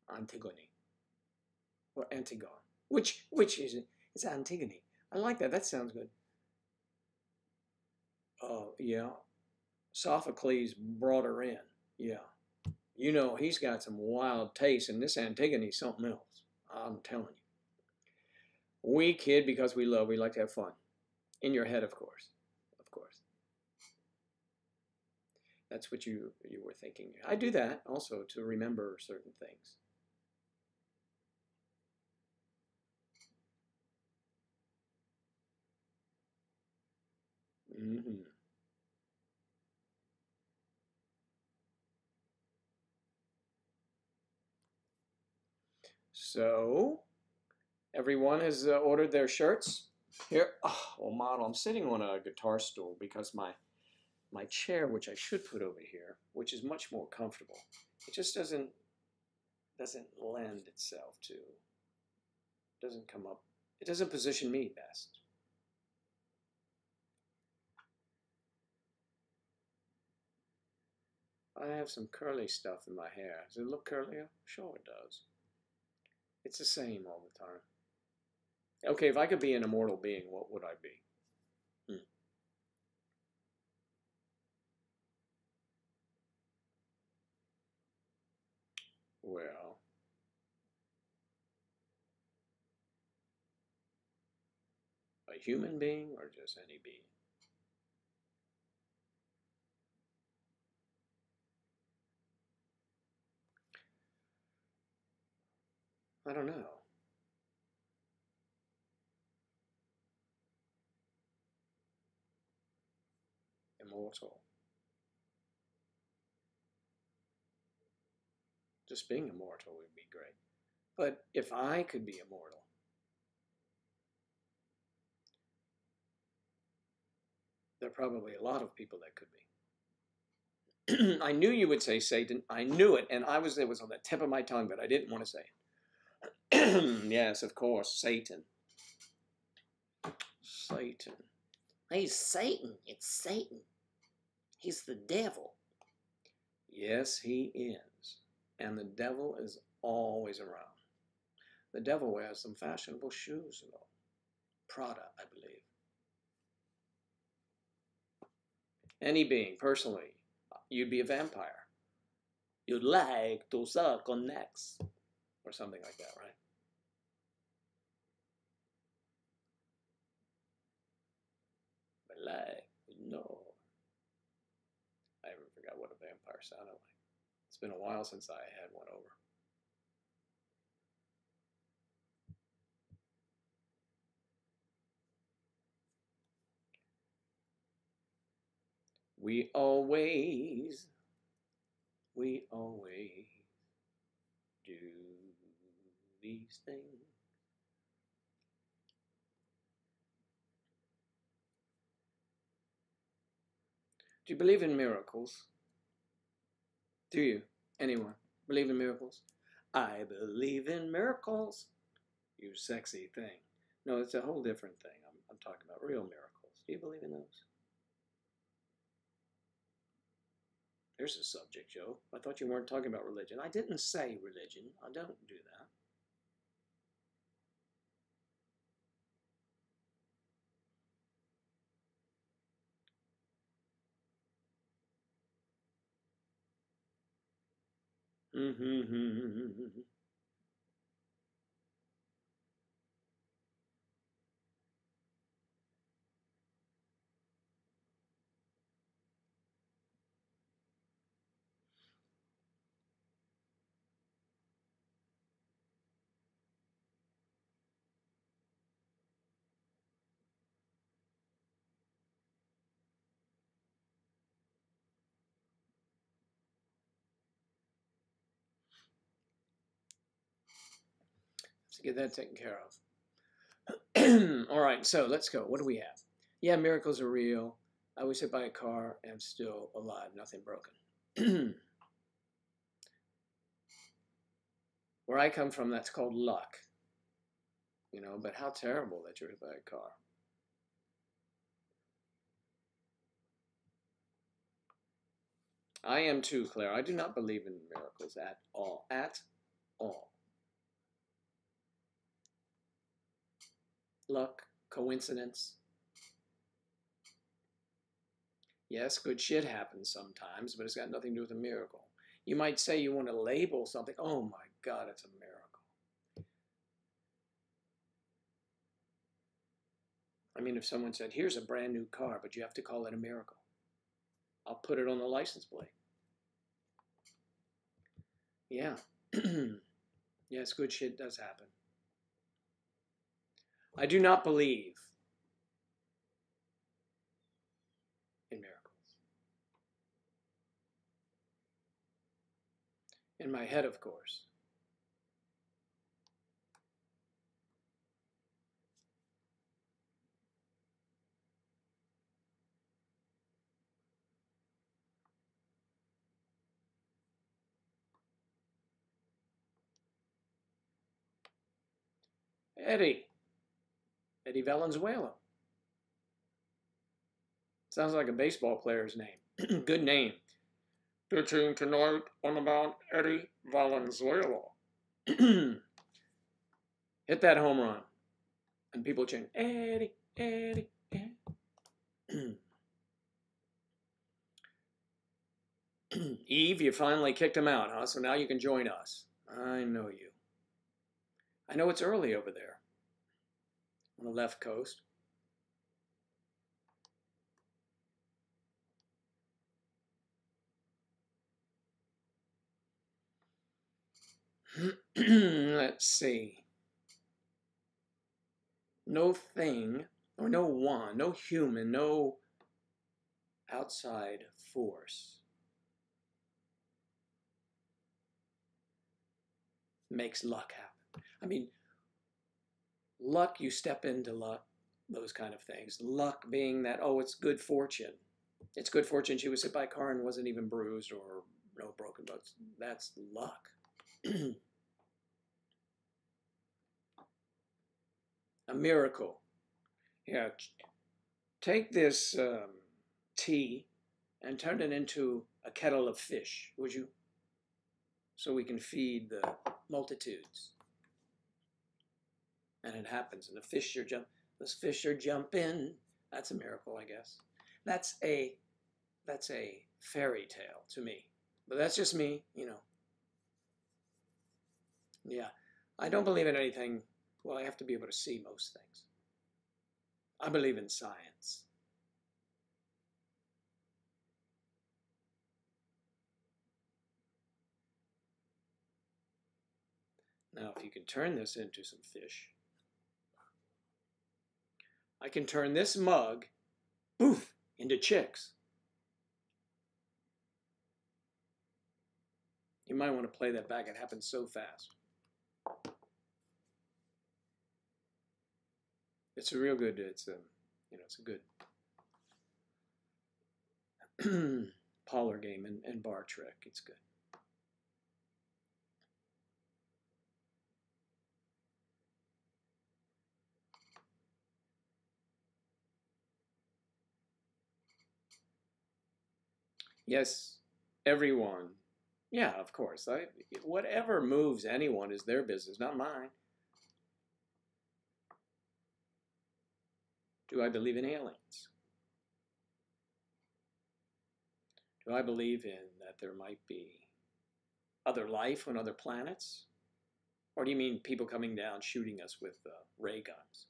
Antigone or Antigone. Which is it? It's Antigone. I like that. That sounds good. Oh yeah. Sophocles brought her in. Yeah. You know, he's got some wild taste, and this Antigone's something else. I'm telling you. We kid because we love. We like to have fun. In your head, of course. Of course. That's what you were thinking. I do that also to remember certain things. Mm-hmm. So, everyone has ordered their shirts. Here, oh, well, model, I'm sitting on a guitar stool because my chair, which I should put over here, which is much more comfortable, it just doesn't lend itself to, doesn't come up, it doesn't position me best. I have some curly stuff in my hair. Does it look curlier? Sure it does. It's the same all the time. Okay, if I could be an immortal being, what would I be? Hmm. Well, a human being or just any being? I don't know. Immortal. Just being immortal would be great. But if I could be immortal, there are probably a lot of people that could be. I knew you would say Satan. I knew it, and it was on the tip of my tongue, but I didn't want to say it. Yes, of course, Satan. Satan. Hey, Satan. It's Satan. He's the devil. Yes, he is. And the devil is always around. The devil wears some fashionable shoes, though. Prada, I believe. Any being, personally, you'd be a vampire. You'd like to suck on necks. Or something like that, right? But like, no. I even forgot what a vampire sounded like. It's been a while since I had one over. We always do these things. Do you believe in miracles? Do you? Anyone believe in miracles? I believe in miracles. You sexy thing. No, it's a whole different thing. I'm talking about real miracles. Do you believe in those? There's a subject, Joe. I thought you weren't talking about religion. I didn't say religion. I don't do that. Mm-hmm. Let's get that taken care of. All right, so let's go. What do we have? Yeah, miracles are real. I was hit by a car and I'm still alive, nothing broken. Where I come from, that's called luck. You know, but how terrible that you're hit by a car. I am too, Claire. I do not believe in miracles at all. At all. Luck, coincidence. Yes, good shit happens sometimes, but it's got nothing to do with a miracle. You might say you want to label something. Oh my God, it's a miracle. I mean, if someone said, here's a brand new car, but you have to call it a miracle, I'll put it on the license plate. Yeah. Yes, good shit does happen. I do not believe in miracles. In my head, of course. Eddie. Eddie Valenzuela. Sounds like a baseball player's name. Good name. Pitching tonight on the mound, Eddie Valenzuela. Hit that home run. And people chant, Eddie, Eddie, Eddie. Eve, you finally kicked him out, huh? So now you can join us. I know you. I know it's early over there on the left coast. Let's see. No thing, or no one, no human, no outside force makes luck happen. I mean, luck, you step into luck, those kind of things. Luck being that, oh, it's good fortune. It's good fortune she was hit by a car and wasn't even bruised or no broken bones. That's luck. A miracle. Yeah, take this tea and turn it into a kettle of fish, would you? So we can feed the multitudes. And it happens, and those fish are jumping. That's a miracle, I guess. That's a fairy tale to me. But that's just me, you know. Yeah. I don't believe in anything. Well, I have to be able to see most things. I believe in science. Now, if you can turn this into some fish, I can turn this mug, poof, into chicks. You might want to play that back. It happens so fast. It's a real good. It's it's a good parlor game and bar trick. It's good. Yes, everyone. Yeah, of course. Whatever moves anyone is their business, not mine. Do I believe in aliens? Do I believe in that there might be other life on other planets? Or do you mean people coming down shooting us with ray guns?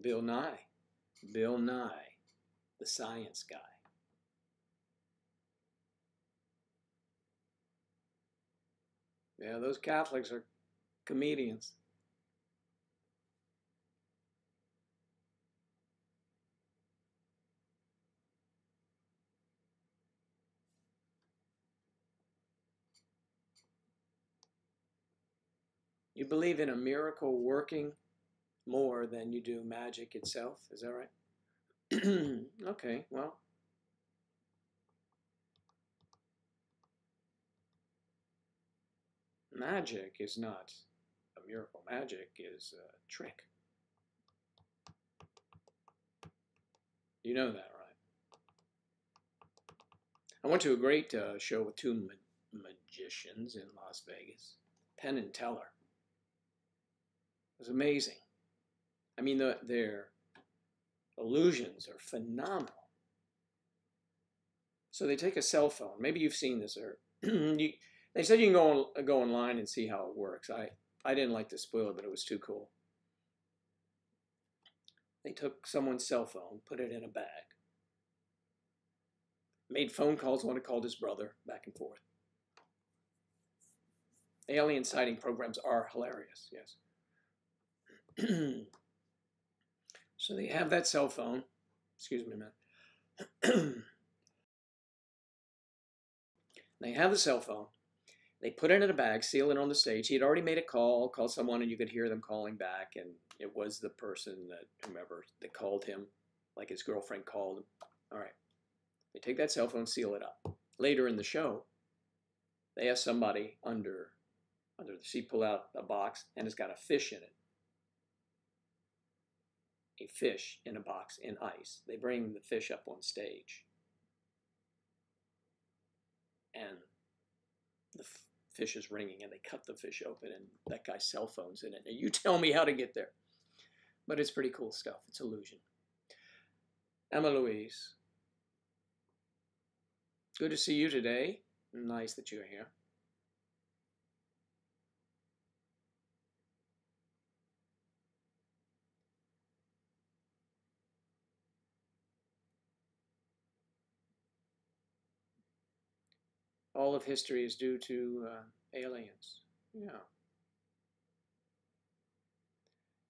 Bill Nye. Bill Nye, the science guy. Yeah, those Catholics are comedians. You believe in a miracle working more than you do magic itself, is that right? Okay, well, magic is not a miracle. Magic is a trick. You know that, right? I went to a great show with two magicians in Las Vegas, Penn and Teller. It was amazing. I mean, their illusions are phenomenal. So they take a cell phone. Maybe you've seen this, or they said you can go online and see how it works. I didn't like to spoil it, but it was too cool. They took someone's cell phone, put it in a bag, made phone calls. One called his brother back and forth. Alien sighting programs are hilarious, yes. So they have that cell phone. Excuse me a minute. They have the cell phone. They put it in a bag, seal it on the stage. He had already made a call, called someone, and you could hear them calling back. And it was the person that, whomever, that called him, like his girlfriend called him. All right. They take that cell phone, seal it up. Later in the show, they have somebody under the seat pull out a box, and it's got a fish in it. A fish in a box in ice. They bring the fish up on stage. And the fish is ringing, and they cut the fish open, and that guy's cell phone's in it. And you tell me how to get there. But it's pretty cool stuff. It's illusion. Emma Louise, good to see you today. Nice that you're here. All of history is due to aliens. Yeah.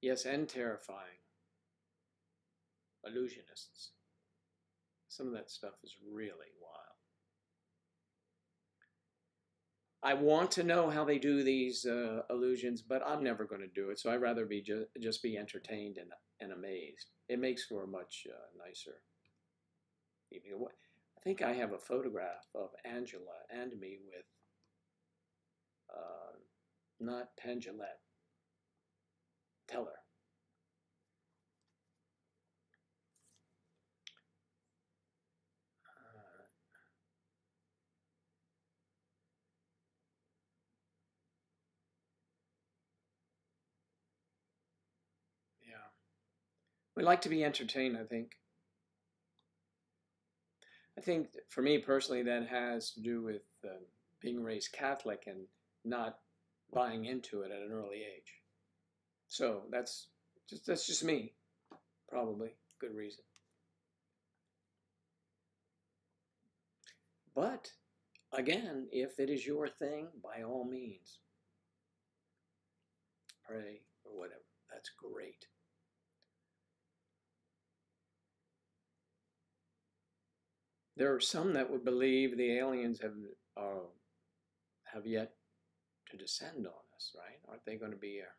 Yes, and terrifying. Illusionists. Some of that stuff is really wild. I want to know how they do these illusions, but I'm never going to do it. So I'd rather be just be entertained and amazed. It makes for a much nicer evening. I think I have a photograph of Angela and me with not Penn Jillette, Teller. Yeah. We like to be entertained, I think. I think for me personally, that has to do with being raised Catholic and not buying into it at an early age. So that's just me, probably. Good reason. But again, if it is your thing, by all means, pray or whatever. That's great. There are some that would believe the aliens have yet to descend on us, right? Aren't they going to be our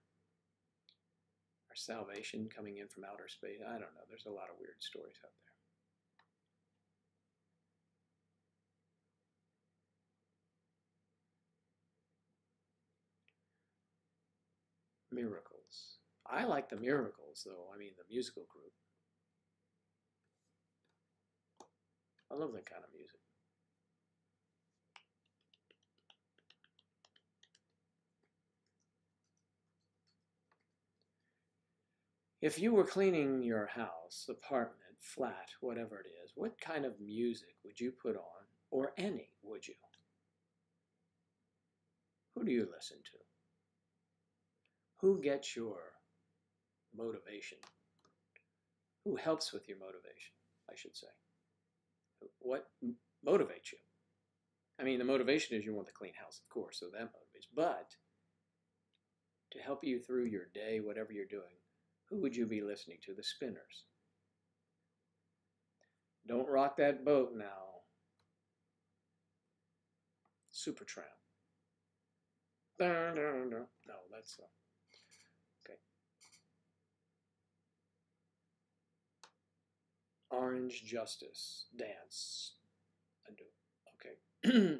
salvation coming in from outer space? I don't know. There's a lot of weird stories out there. Miracles. I like the Miracles, though. I mean, the musical group. I love that kind of music. If you were cleaning your house, apartment, flat, whatever it is, what kind of music would you put on, or any, would you? Who do you listen to? Who gets your motivation? Who helps with your motivation, I should say? What motivates you? I mean, the motivation is you want the clean house, of course, so that motivates. But to help you through your day, whatever you're doing, who would you be listening to? The Spinners. Don't rock that boat now. Supertramp. No, that's okay. Orange Justice dance. I do. Okay.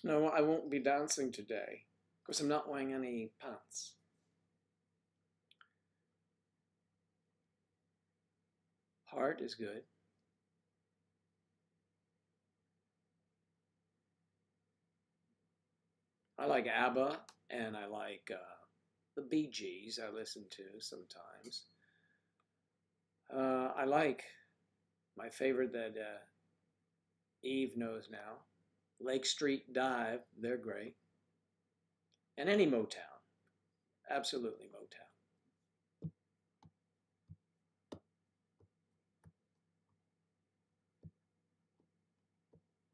No, I won't be dancing today because I'm not wearing any pants. Heart is good. I like ABBA, and I like the Bee Gees. I listen to sometimes. I like my favorite that Eve knows now, Lake Street Dive. They're great. And any Motown. Absolutely Motown.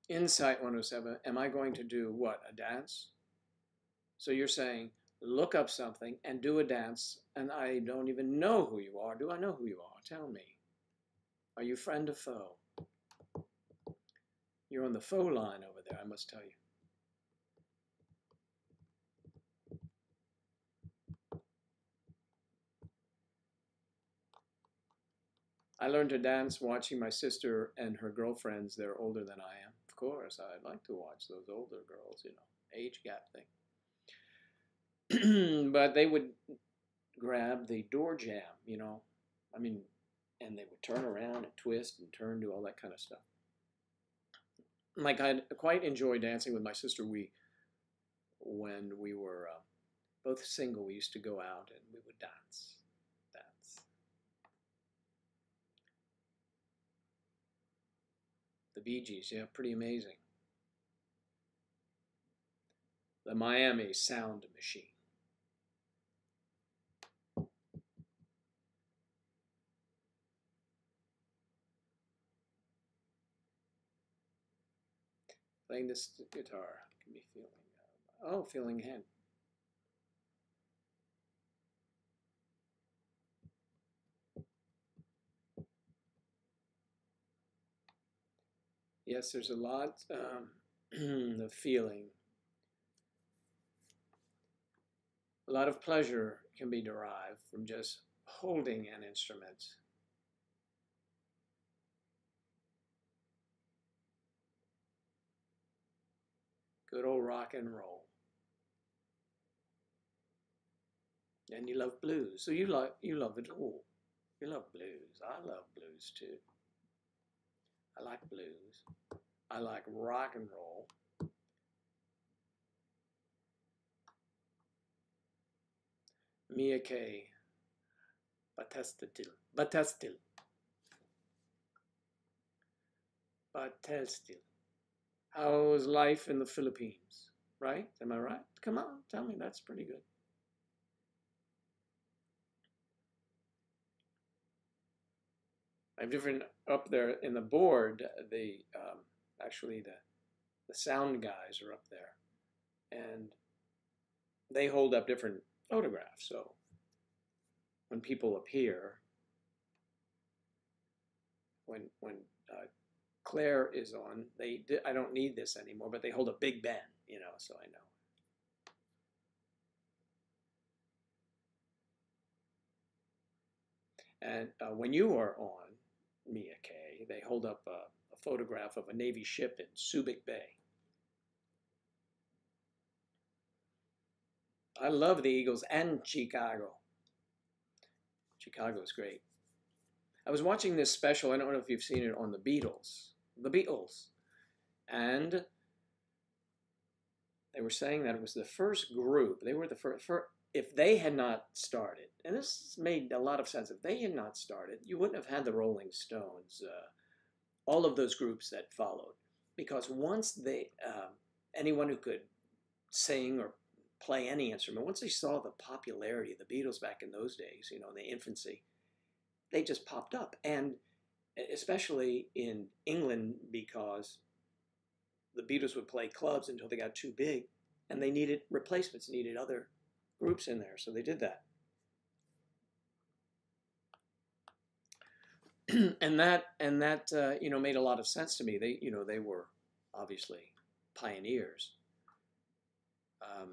Insight 107, am I going to do what? A dance? So you're saying, look up something and do a dance, and I don't even know who you are. Do I know who you are? Tell me. Are you friend or foe? You're on the foe line over there, I must tell you. I learned to dance watching my sister and her girlfriends. They're older than I am. Of course, I'd like to watch those older girls, you know, age gap thing. But they would grab the door jamb, you know, I mean, and they would turn around and twist and turn, do all that kind of stuff. Like, I quite enjoy dancing with my sister. When we were both single, we used to go out and we would dance. The Bee Gees, yeah, pretty amazing. The Miami Sound Machine. Playing this guitar can be feeling, feeling hand. Yes, there's a lot of feeling. A lot of pleasure can be derived from just holding an instrument. Good old rock and roll. And you love blues, so you love it all. You love blues. I love blues too. I like blues. I like rock and roll. Mia K. Batastil. How's life in the Philippines? Right? Am I right? Come on, tell me. That's pretty good. I have different up there in the board. Actually the sound guys are up there, and they hold up different photographs. So when people appear, when Claire is on, I don't need this anymore, but they hold a Big Ben, you know, so I know. And when you are on, Mia K., they hold up a photograph of a Navy ship in Subic Bay. I love the Eagles and Chicago. Chicago is great. I was watching this special, I don't know if you've seen it, on the Beatles. The Beatles. And they were saying that it was the first group, they were the first, if they had not started, and this made a lot of sense, if they had not started, you wouldn't have had the Rolling Stones, all of those groups that followed. Because once anyone who could sing or play any instrument, once they saw the popularity of the Beatles back in those days, in the infancy, they just popped up. And especially in England, because the Beatles would play clubs until they got too big, and they needed replacements, needed other groups in there, so they did that. and that made a lot of sense to me. They were obviously pioneers. I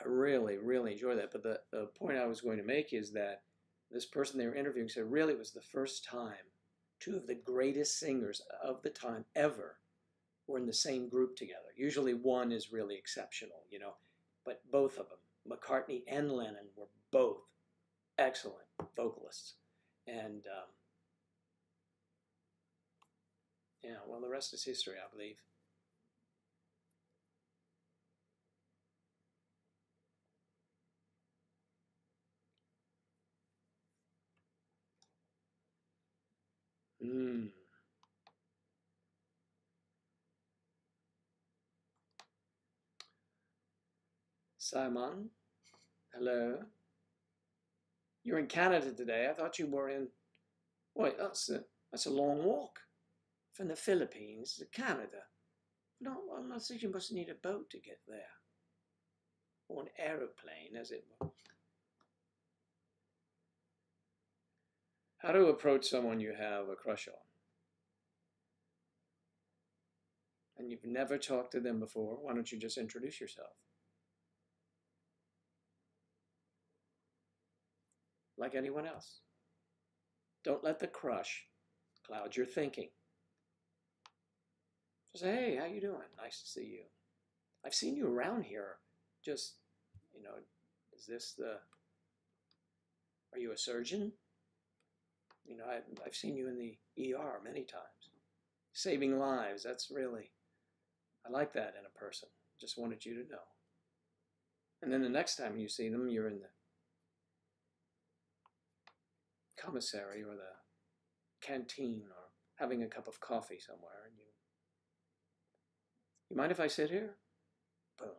really, really enjoy that. But the point I was going to make is that this person they were interviewing said really it was the first time two of the greatest singers of the time ever were in the same group together. Usually one is really exceptional, but both of them, McCartney and Lennon, were both excellent vocalists. And well, the rest is history, I believe. Simon, hello. You're in Canada today. I thought you were in. Wait, that's a long walk from the Philippines to Canada. No, I'm not saying you must need a boat to get there, or an aeroplane, as it were. How to approach someone you have a crush on, and you've never talked to them before? Why don't you just introduce yourself? Like anyone else. Don't let the crush cloud your thinking. Just say, hey, how you doing? Nice to see you. I've seen you around here. Just, is this are you a surgeon? I've seen you in the ER many times. Saving lives, that's really, I like that in a person. Just wanted you to know. And then the next time you see them, you're in the commissary or the canteen or having a cup of coffee somewhere, and you mind if I sit here? Boom.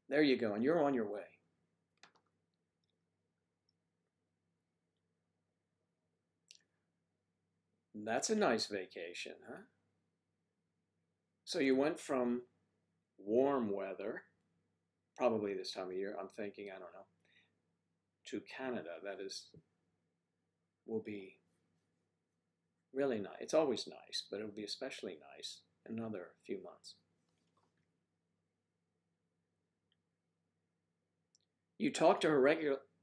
There you go, and you're on your way. That's a nice vacation, huh? So you went from warm weather, probably this time of year, I'm thinking, I don't know, to Canada. That will be really nice. It's always nice, but it'll be especially nice in another few months. You talk to her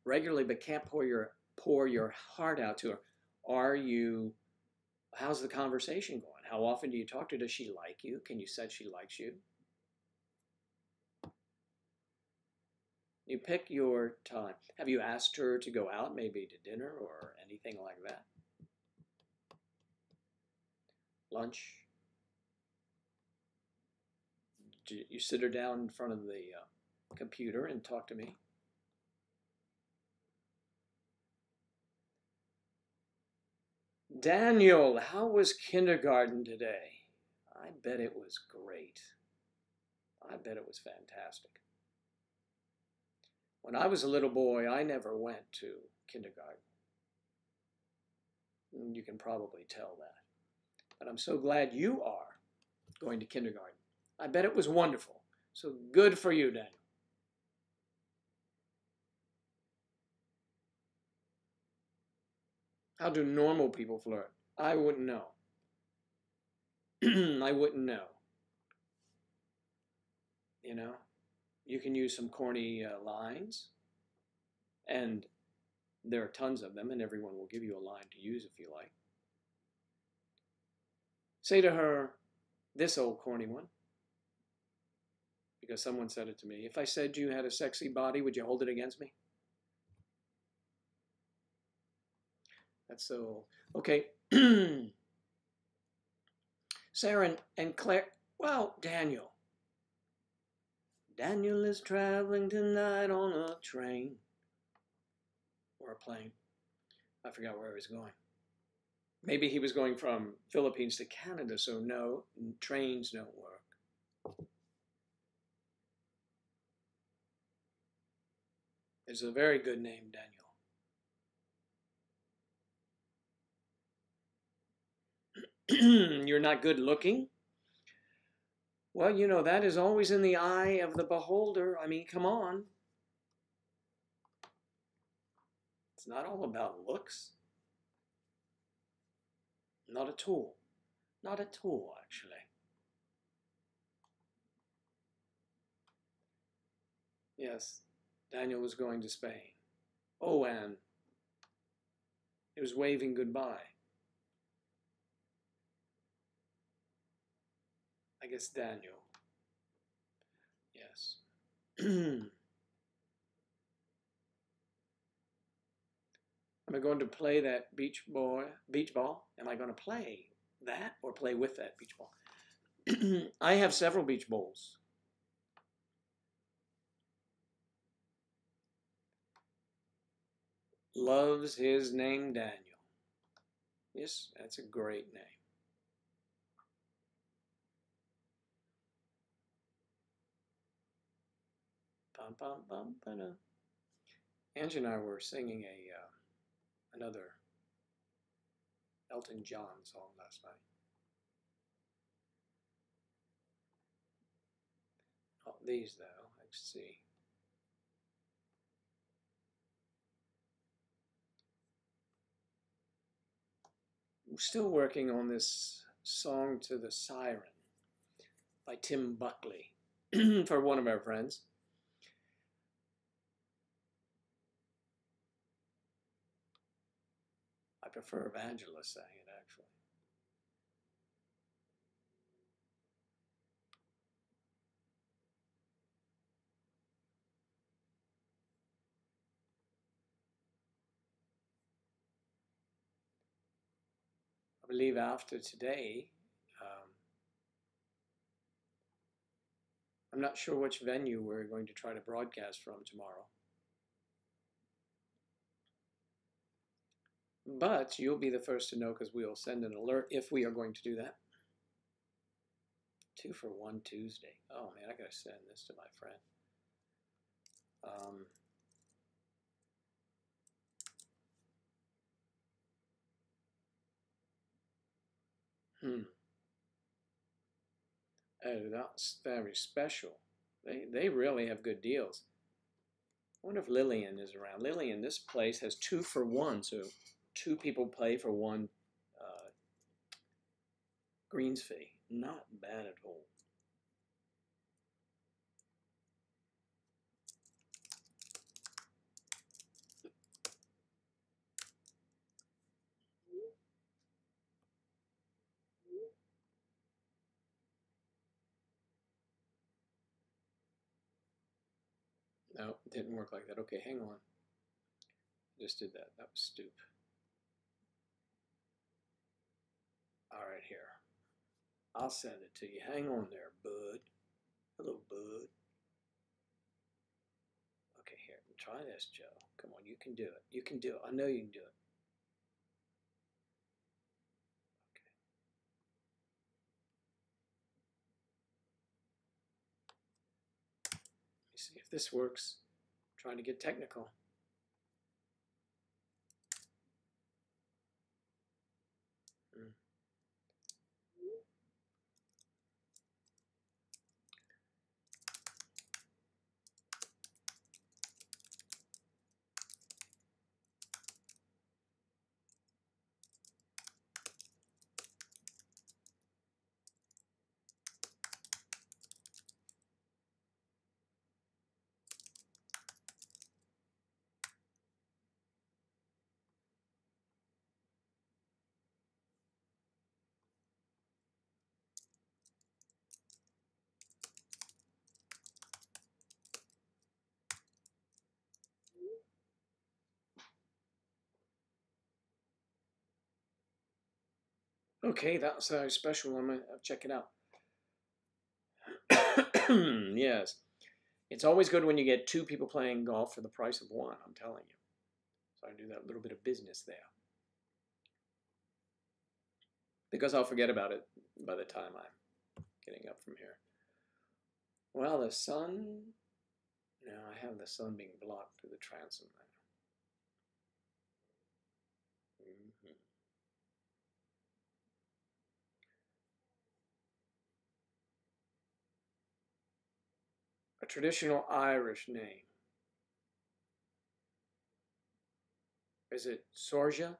regularly, but can't pour your heart out to her. How's the conversation going? How often do you talk to her? Does she like you? Can you sense she likes you? You pick your time. Have you asked her to go out, maybe to dinner or anything like that? Lunch? Do you sit her down in front of the computer and talk to me? Daniel, how was kindergarten today? I bet it was great. I bet it was fantastic. When I was a little boy, I never went to kindergarten. You can probably tell that. But I'm so glad you are going to kindergarten. I bet it was wonderful. So good for you, Daniel. How do normal people flirt? I wouldn't know. I wouldn't know. You can use some corny lines, and there are tons of them, and everyone will give you a line to use if you like. Say to her, this old corny one, because someone said it to me. If I said you had a sexy body, would you hold it against me? That's so old. Okay. Sarah and Claire. Well, Daniel. Daniel is traveling tonight on a train. Or a plane. I forgot where he was going. Maybe he was going from Philippines to Canada, so no, trains don't work. It's a very good name, Daniel. You're not good looking? Well, you know, that is always in the eye of the beholder. I mean, come on. It's not all about looks. Not at all. Not at all, actually. Yes, Daniel was going to Spain. Oh, and he was waving goodbye. I guess Daniel. Yes. Am I going to play that beach ball? Am I going to play that or play with that beach ball? I have several beach bowls. Loves his name Daniel. Yes, that's a great name. Bum, bum, bum, ba-da. Angie and I were singing another Elton John song last night. Not these though. Let's see. We're still working on this Song to the Siren by Tim Buckley for one of our friends. I prefer Evangelist saying it, actually. I believe after today, I'm not sure which venue we're going to try to broadcast from tomorrow. But you'll be the first to know because we'll send an alert if we are going to do that. 2 for 1 Tuesday. Oh man, I gotta send this to my friend. Oh, that's very special. They really have good deals. I wonder if Lillian is around. Lillian, this place has 2 for 1, so 2 people play for 1 greens fee. Not bad at all. No, it didn't work like that. Okay, hang on. Just did that. That was stupid. All right, here. I'll send it to you. Hang on there, bud. Hello, bud. Okay, here. Try this, Joe. Come on, you can do it. You can do it. I know you can do it. Okay. Let me see if this works. I'm trying to get technical. Okay, that's a special one. I'll check it out. Yes. It's always good when you get two people playing golf for the price of one, I'm telling you. So I do that little bit of business there. Because I'll forget about it by the time I'm getting up from here. Well, the sun, no, I have the sun being blocked through the transom there. A traditional Irish name. Is it Sorja?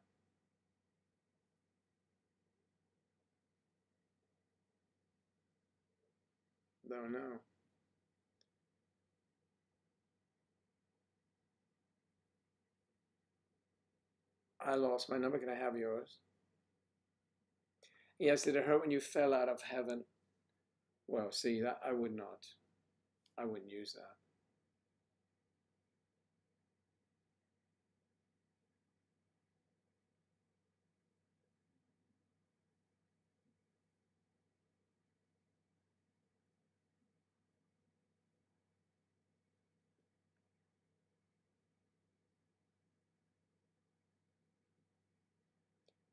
Don't know. I lost my number. Can I have yours? Yes, did it hurt when you fell out of heaven? Well, see, that I would not. I wouldn't use that.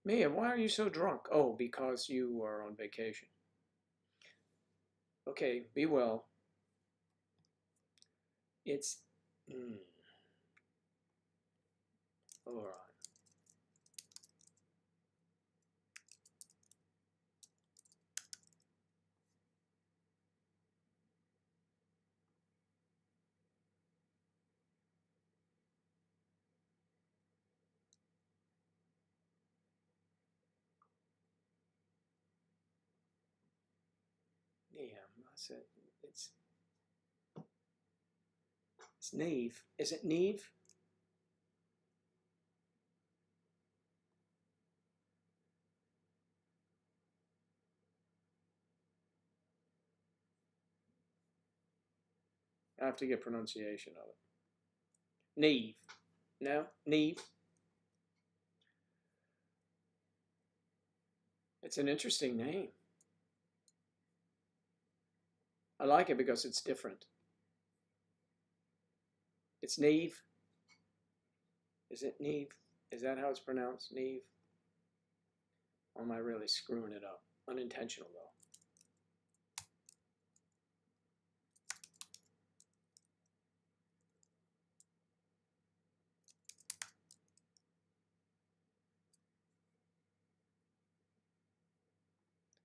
Mia, why are you so drunk? Oh, because you are on vacation. Okay, be well. It's... all right. Yeah, I said it's Neve. Is it Neve? I have to get pronunciation of it. Neve. No? Neve? It's an interesting name. I like it because it's different. It's Neve. Is it Neve? Is that how it's pronounced? Neve? Or am I really screwing it up? Unintentional, though.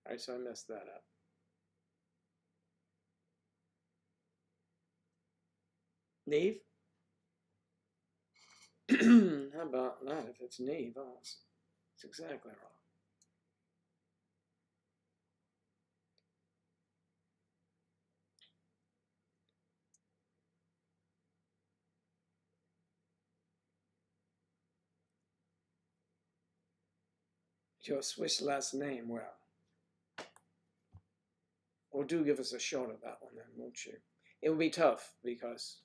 All right, so I messed that up. Neve? How about that? If it's Neve, oh, it's exactly wrong. Your Swiss last name, well, do give us a shot of that one then, won't you? It will be tough because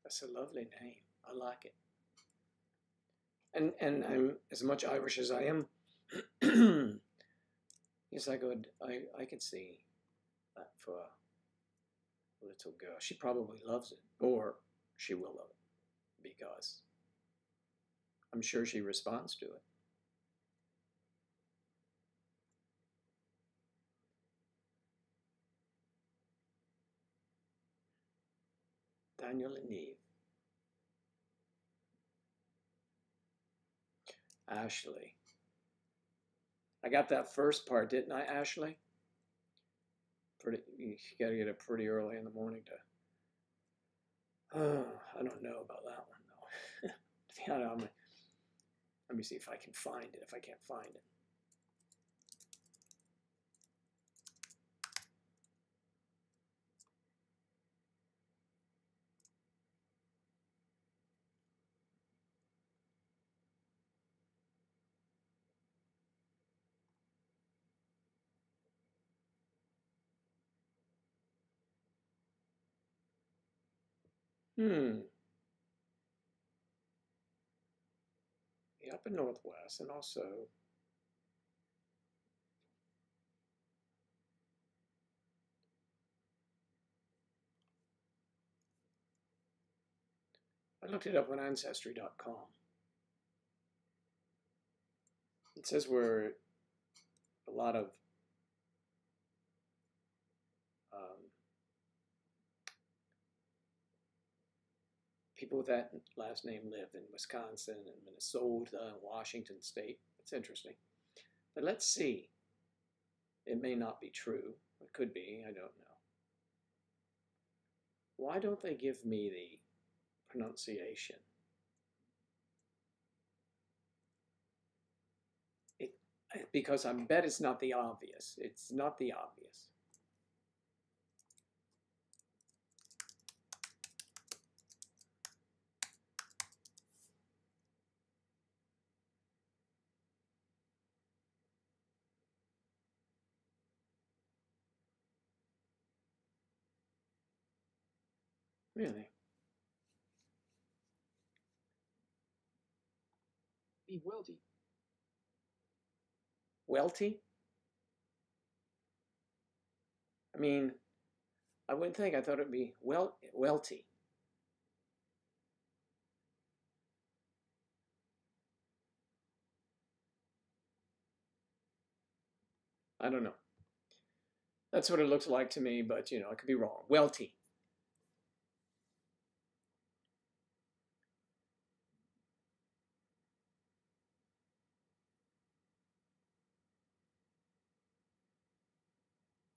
that's a lovely name. I like it. And I'm as much Irish as I am. Yes, I could see that for a little girl. She probably loves it, or she will love it because I'm sure she responds to it. Daniel and Eve. Ashley. I got that first part, didn't I, Ashley? You gotta get up pretty early in the morning to. Oh, I don't know about that one though. Let me see if I can find it. If I can't find it. Yep. up in Northwest, and also I looked it up on Ancestry.com. It says we're a lot of people with that last name live in Wisconsin and Minnesota and Washington State. It's interesting. But let's see. It may not be true. It could be. I don't know. Why don't they give me the pronunciation? Because I bet it's not the obvious. It's not the obvious. Really? Be welty. Welty? I mean, I wouldn't think. I thought it'd be welty. I don't know. That's what it looks like to me, but I could be wrong. Welty.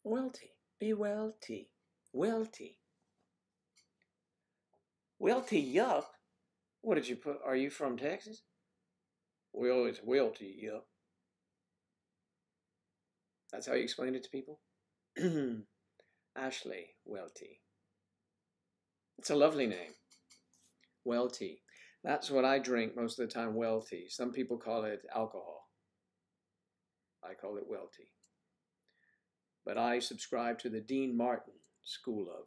Welty. Be welty. Welty. Welty yup. What did you put? Are you from Texas? Well, it's welty yup. That's how you explain it to people? Ashley Welty. It's a lovely name. Welty. That's what I drink most of the time, Welty. Some people call it alcohol. I call it Welty. But I subscribe to the Dean Martin school of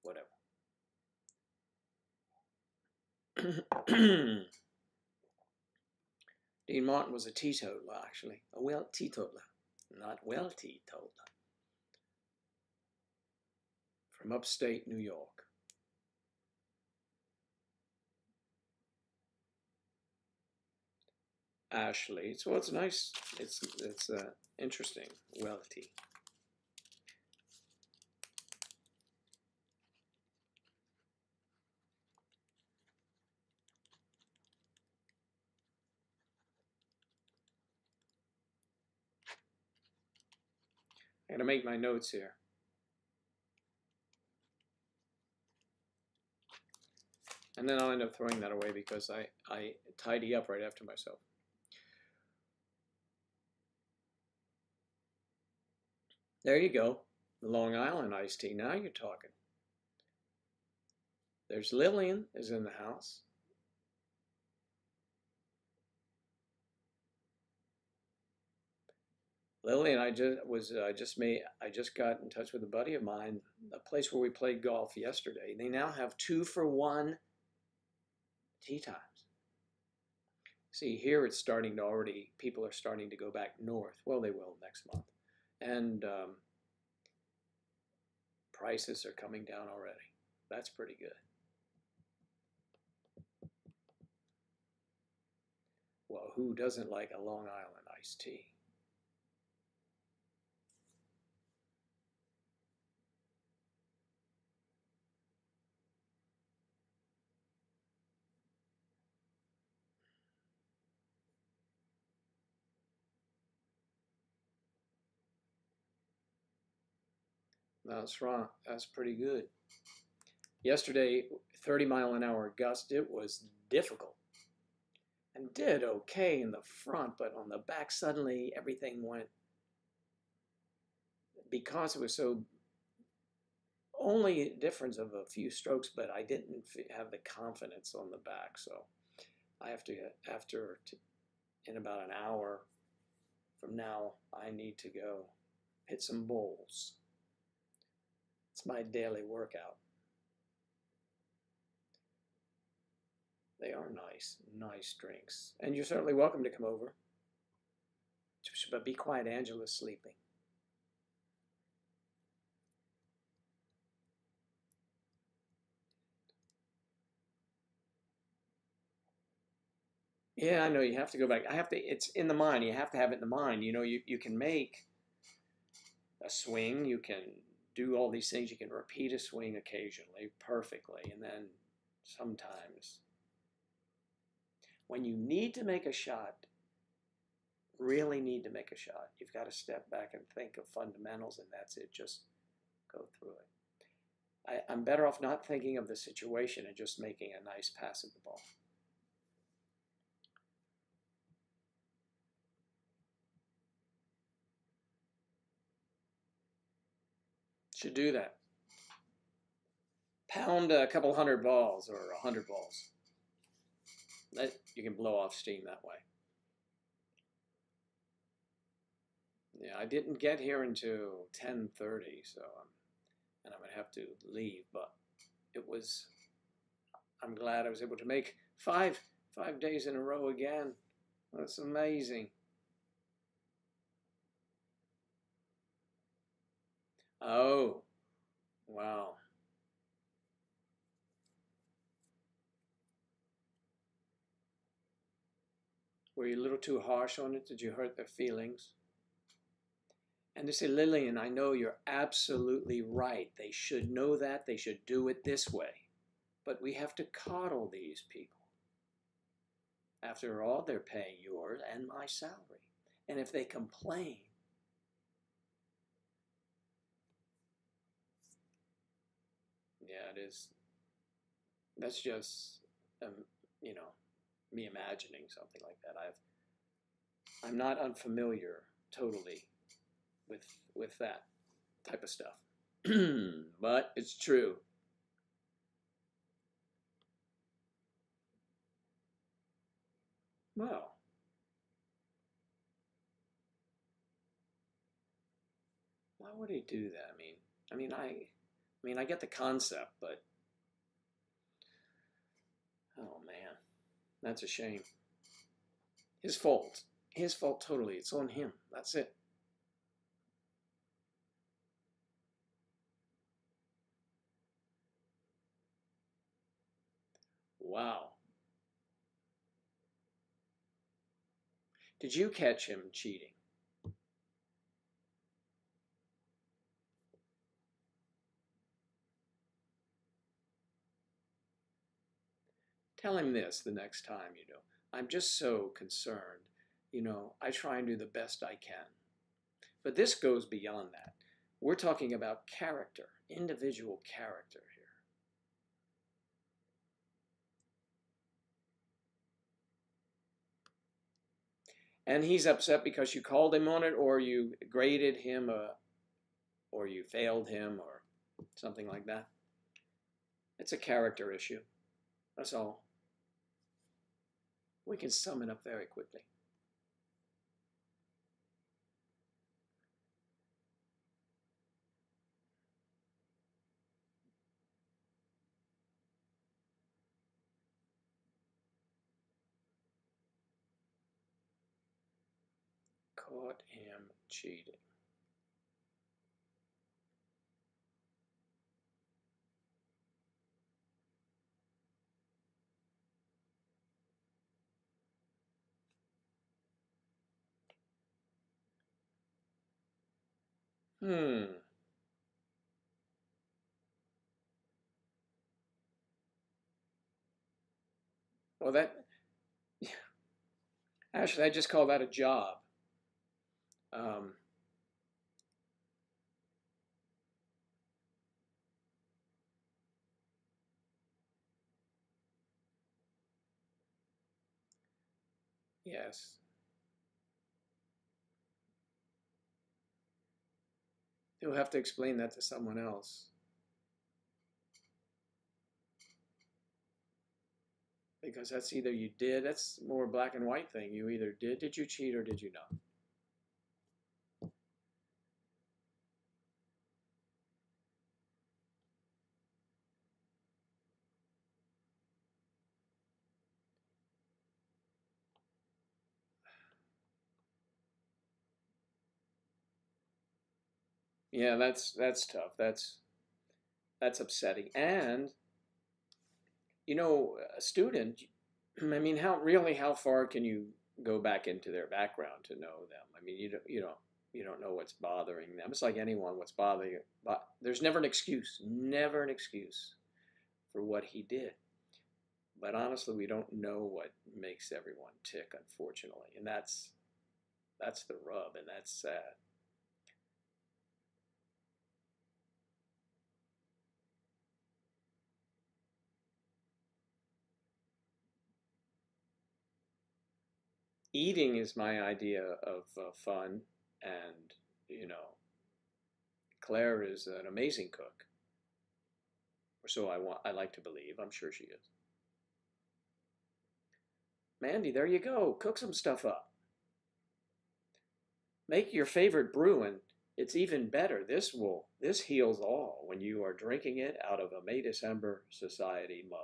whatever. Dean Martin was a teetotaler, actually. A teetotaler, not teetotaler. From upstate New York. Ashley. So it's nice. It's interesting. Welty. I'm gonna make my notes here. And then I'll end up throwing that away because I tidy up right after myself. There you go. The Long Island iced tea. Now you're talking. There's Lillian is in the house. Lillian, I just got in touch with a buddy of mine, a place where we played golf yesterday. They now have 2-for-1 tea times. See, here it's starting to already, people are starting to go back north. Well, they will next month. And prices are coming down already. That's pretty good. Well, who doesn't like a Long Island iced tea? That's right. That's pretty good. Yesterday, 30-mile-an-hour gust. It was difficult. And did okay in the front, but on the back, suddenly everything went, because it was so, only a difference of a few strokes, but I didn't have the confidence on the back. So I have to, in about an hour from now, I need to go hit some bowls. It's my daily workout. They are nice, nice drinks. And you're certainly welcome to come over. But be quiet, Angela's sleeping. Yeah, I know, you have to go back. It's in the mind. You have to have it in the mind. You know, you can make a swing, you can do all these things, you can repeat a swing occasionally perfectly, and then sometimes when you need to make a shot, really need to make a shot, you've got to step back and think of fundamentals, and that's it. Just go through it. I'm better off not thinking of the situation and just making a nice pass of the ball. Should do that. Pound a couple hundred balls or 100 balls. You can blow off steam that way. Yeah, I didn't get here until 10:30, so and I'm gonna have to leave. But I'm glad I was able to make five days in a row again. That's amazing. Oh, wow. Were you a little too harsh on it? Did you hurt their feelings? And they say, Lillian, I know you're absolutely right. They should know that. They should do it this way. But we have to coddle these people. After all, they're paying yours and my salary. And if they complain, yeah, it is. That's just, you know, me imagining something like that. I'm not unfamiliar totally with that type of stuff, but it's true. Well, why would he do that? I get the concept, but oh man, that's a shame. His fault. His fault totally. It's on him. That's it. Wow. Did you catch him cheating? Tell him this the next time you do. I'm just so concerned. I try and do the best I can. But this goes beyond that. We're talking about character, individual character here. And he's upset because you called him on it, or you graded him, or you failed him, or something like that. It's a character issue. That's all. We can sum it up very quickly. Caught him cheating. Well, actually, I just call that a job. Um, yes. You'll have to explain that to someone else. Because that's either you did, that's more black and white thing. You either did you cheat, or did you not? Yeah, that's tough. That's upsetting. And a student, I mean, how far can you go back into their background to know them? I mean, you don't know what's bothering them. It's like anyone, what's bothering you. But there's never an excuse for what he did. But honestly, we don't know what makes everyone tick, unfortunately, and that's the rub, and that's sad. Eating is my idea of fun, and you know, Claire is an amazing cook, or so I like to believe. I'm sure she is. Mandy, there you go. Cook some stuff up. Make your favorite brew, and it's even better. This heals all when you are drinking it out of a May December Society mug.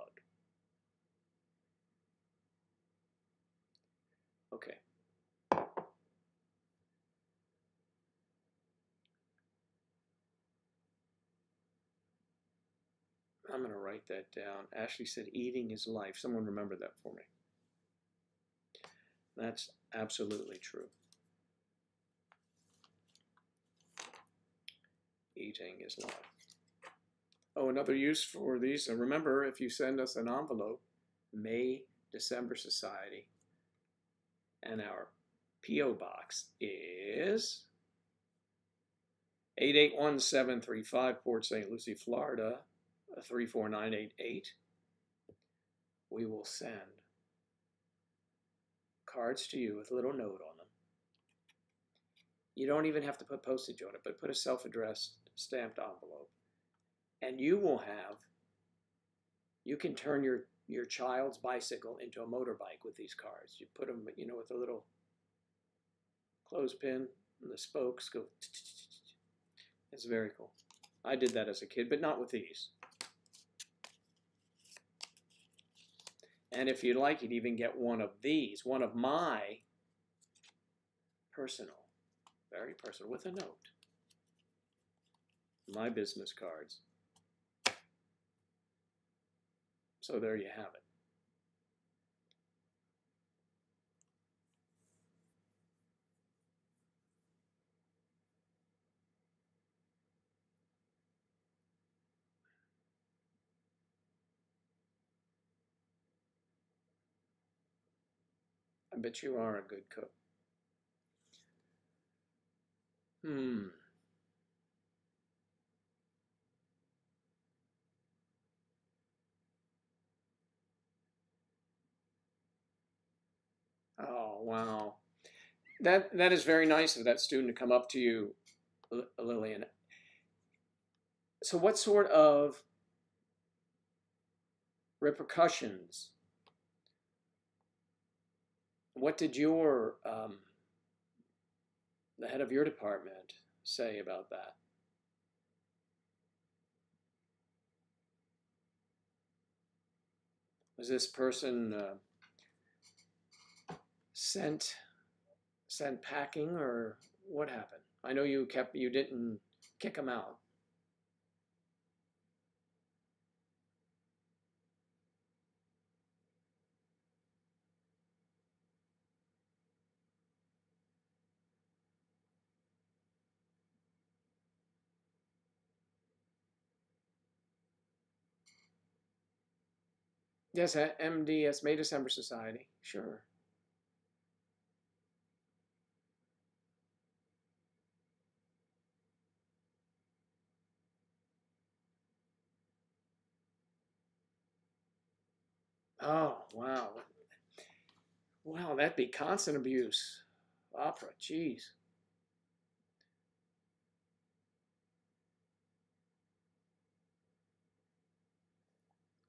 Okay. I'm going to write that down. Ashley said eating is life. Someone remember that for me. That's absolutely true. Eating is life. Oh, another use for these. Remember, if you send us an envelope, May December Society, and our P.O. Box is 881735, Port St. Lucie, Florida, 34988. We will send cards to you with a little note on them. You don't even have to put postage on it, but put a self-addressed stamped envelope. And you can turn your child's bicycle into a motorbike with these cards. You put them, with a little clothespin and the spokes go. It's very cool. I did that as a kid, but not with these. And if you'd like, you'd even get one of these, one of my personal, very personal, with a note. My business cards. So there you have it. I bet you are a good cook. Oh, wow. That is very nice of that student to come up to you, Lillian. So what sort of repercussions, what did the head of your department say about that? Was this person sent packing, or what happened? I know you didn't kick him out. Yes, MDS, May December Society. Sure. Oh, wow. Wow, that'd be constant abuse. Opera, geez.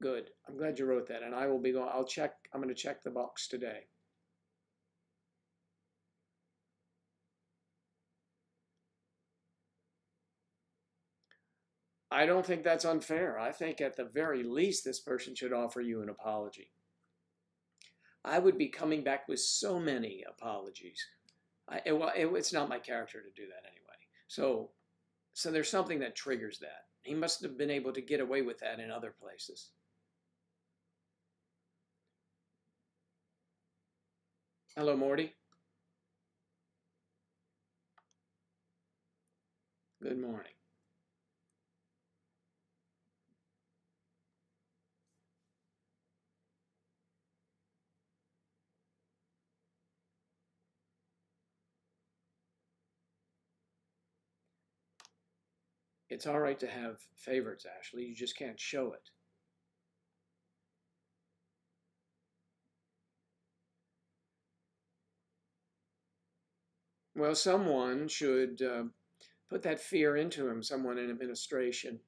Good. I'm glad you wrote that, and I'm going to check the box today. I don't think that's unfair. I think at the very least, this person should offer you an apology. I would be coming back with so many apologies. It's not my character to do that anyway. So So there's something that triggers that. He must have been able to get away with that in other places. Hello, Morty. Good morning. It's all right to have favorites, Ashley. You just can't show it. Well, someone should put that fear into him, someone in administration.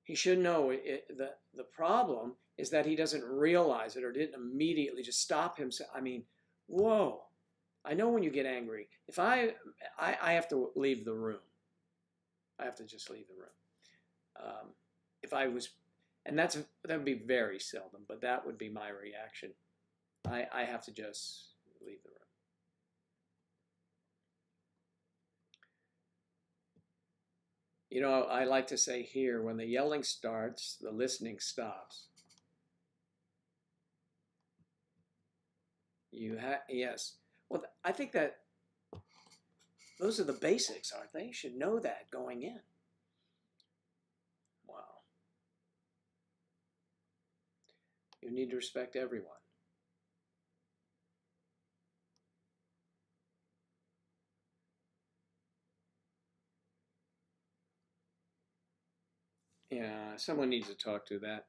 He should know the problem is that he doesn't realize it or didn't immediately just stop himself. I mean, whoa. I know when you get angry. If I have to leave the room. I have to just leave the room. If I was, and that would be very seldom, but that would be my reaction. I have to just leave the room. You know, I like to say here, when the yelling starts, the listening stops. Yes. Well, I think that those are the basics, aren't they? You should know that going in. Wow. You need to respect everyone. Yeah, someone needs to talk to that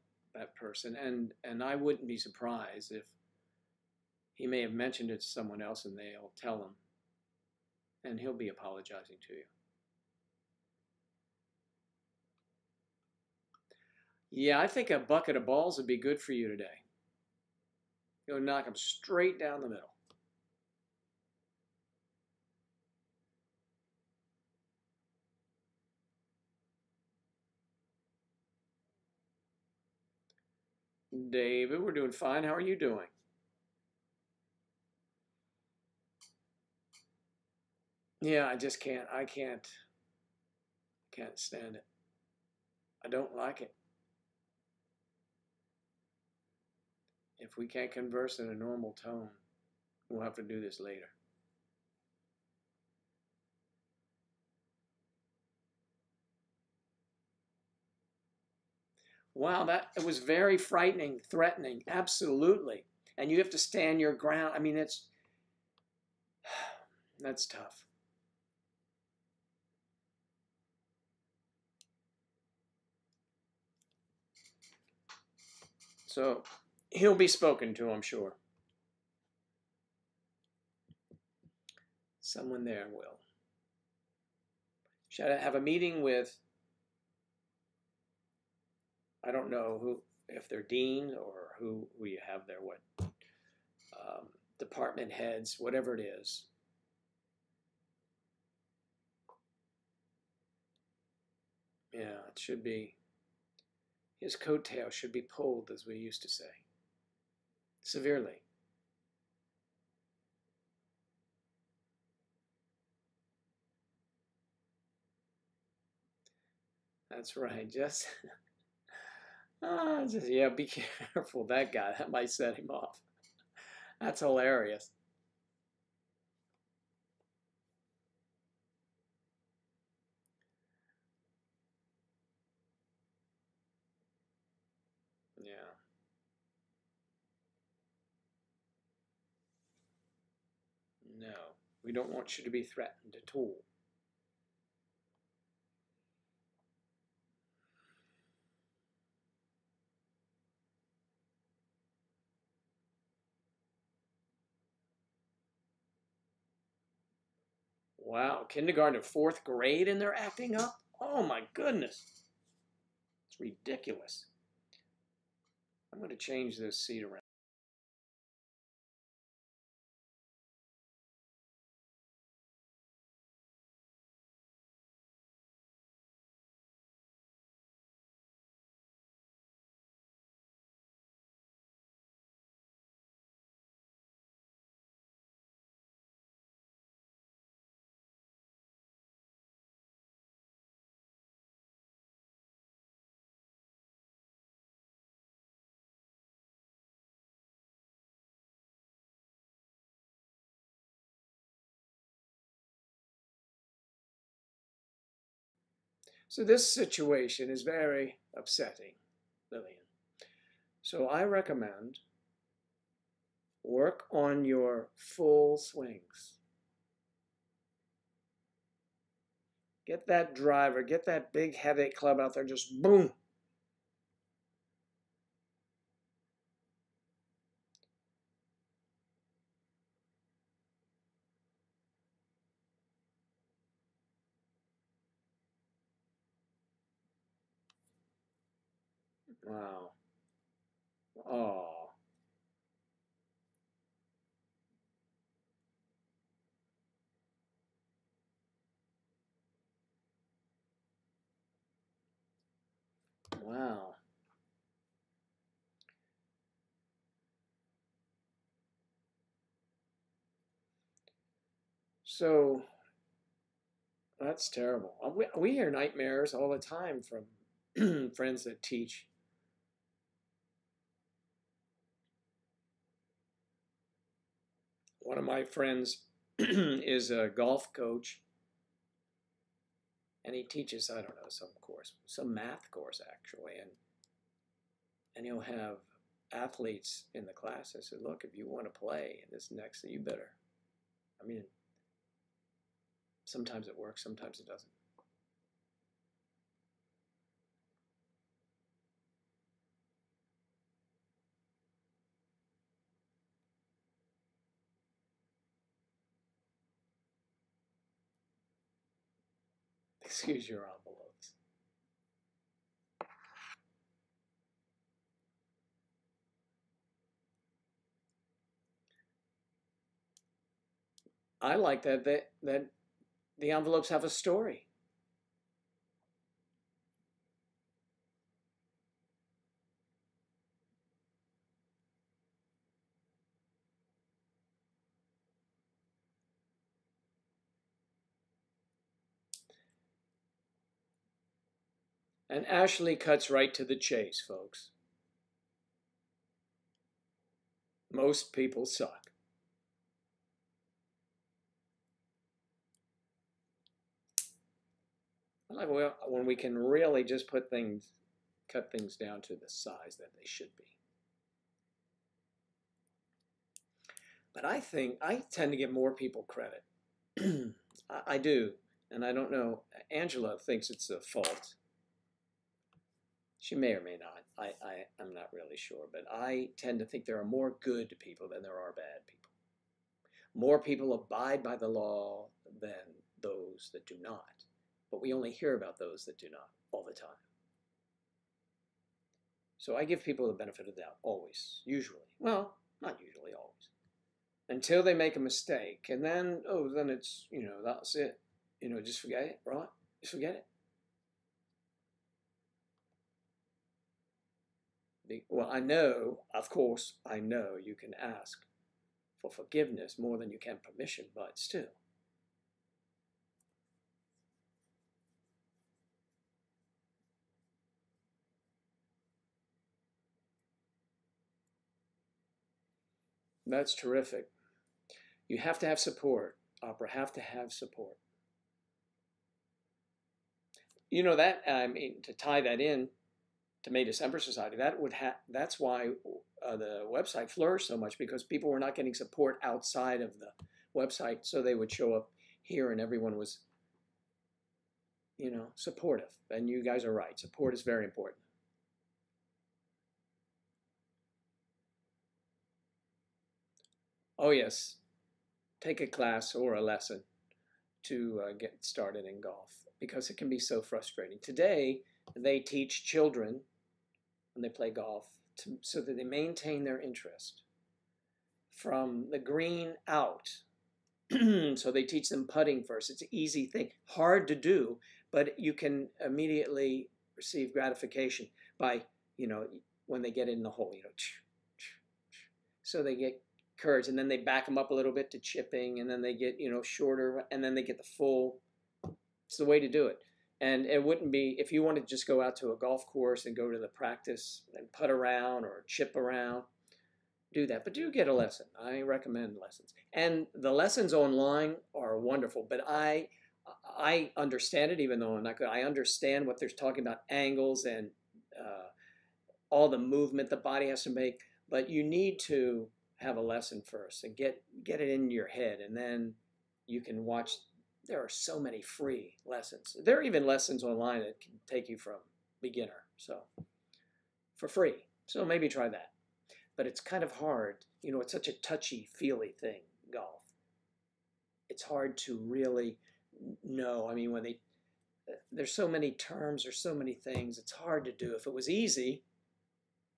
person, and I wouldn't be surprised if he may have mentioned it to someone else and they'll tell him, and he'll be apologizing to you. Yeah, I think a bucket of balls would be good for you today. You'll knock them straight down the middle. David, we're doing fine. How are you doing? Yeah, I just can't. I can't stand it. I don't like it. If we can't converse in a normal tone, we'll have to do this later. Wow, that it was very frightening, threatening, absolutely. And you have to stand your ground. I mean, that's tough. So he'll be spoken to, I'm sure. Someone there will. Should I have a meeting with, I don't know who, if they're dean or who you have there, what department heads, whatever it is. Yeah, it should be, his coattail should be pulled, as we used to say, severely. That's right. Just, yeah, be careful. That guy, that might set him off. That's hilarious. Yeah. No, we don't want you to be threatened at all. Wow, kindergarten to fourth grade and they're acting up? Oh my goodness. It's ridiculous. I'm going to change this seat around. So this situation is very upsetting, Lillian. So I recommend work on your full swings. Get that driver, get that big headache club out there, just boom. Wow. Oh. Wow. So that's terrible. We hear nightmares all the time from friends that teach. One of my friends is a golf coach, and he teaches, I don't know, some math course actually, and he'll have athletes in the class that said, look, if you want to play in this next, you better. I mean, sometimes it works, sometimes it doesn't. Excuse your envelopes. I like that the envelopes have a story. And Ashley cuts right to the chase, folks. Most people suck. I like when we can really just cut things down to the size that they should be. But I think I tend to give more people credit. I do, and I don't know. Angela thinks it's a fault. She may or may not. I'm not really sure, but I tend to think there are more good people than there are bad people. More people abide by the law than those that do not. But we only hear about those that do not all the time. So I give people the benefit of the doubt, always, usually. Well, not usually, always. Until they make a mistake. And then, then it's, that's it. Just forget it, right? Just forget it. Well, I know, of course, I know you can ask for forgiveness more than you can permission, but still. That's terrific. You have to have support. Opera have to have support. That, I mean, to tie that in to May December Society, that's why the website flourished so much, because people were not getting support outside of the website, so they would show up here and everyone was, supportive. And you guys are right. Support is very important. Oh, yes. Take a class or a lesson to get started in golf, because it can be so frustrating. Today, they teach children when they play golf so that they maintain their interest from the green out. So they teach them putting first. It's an easy thing, hard to do, but you can immediately receive gratification by, when they get in the hole, so they get courage, and then they back them up a little bit to chipping, and then they get, shorter, and then they get the full. It's the way to do it. And it wouldn't be, if you want to just go out to a golf course and go to the practice and putt around or chip around, do that. But do get a lesson. I recommend lessons. And the lessons online are wonderful, but I I understand it, even though I'm not good. I understand what they're talking about, angles and all the movement the body has to make. But you need to have a lesson first and get it in your head, and then you can watch. There are so many free lessons. There are even lessons online that can take you from beginner, so for free. So maybe try that. But it's kind of hard. You know, it's such a touchy-feely thing, golf. It's hard to really know. I mean, there's so many terms, there's so many things. It's hard to do. If it was easy,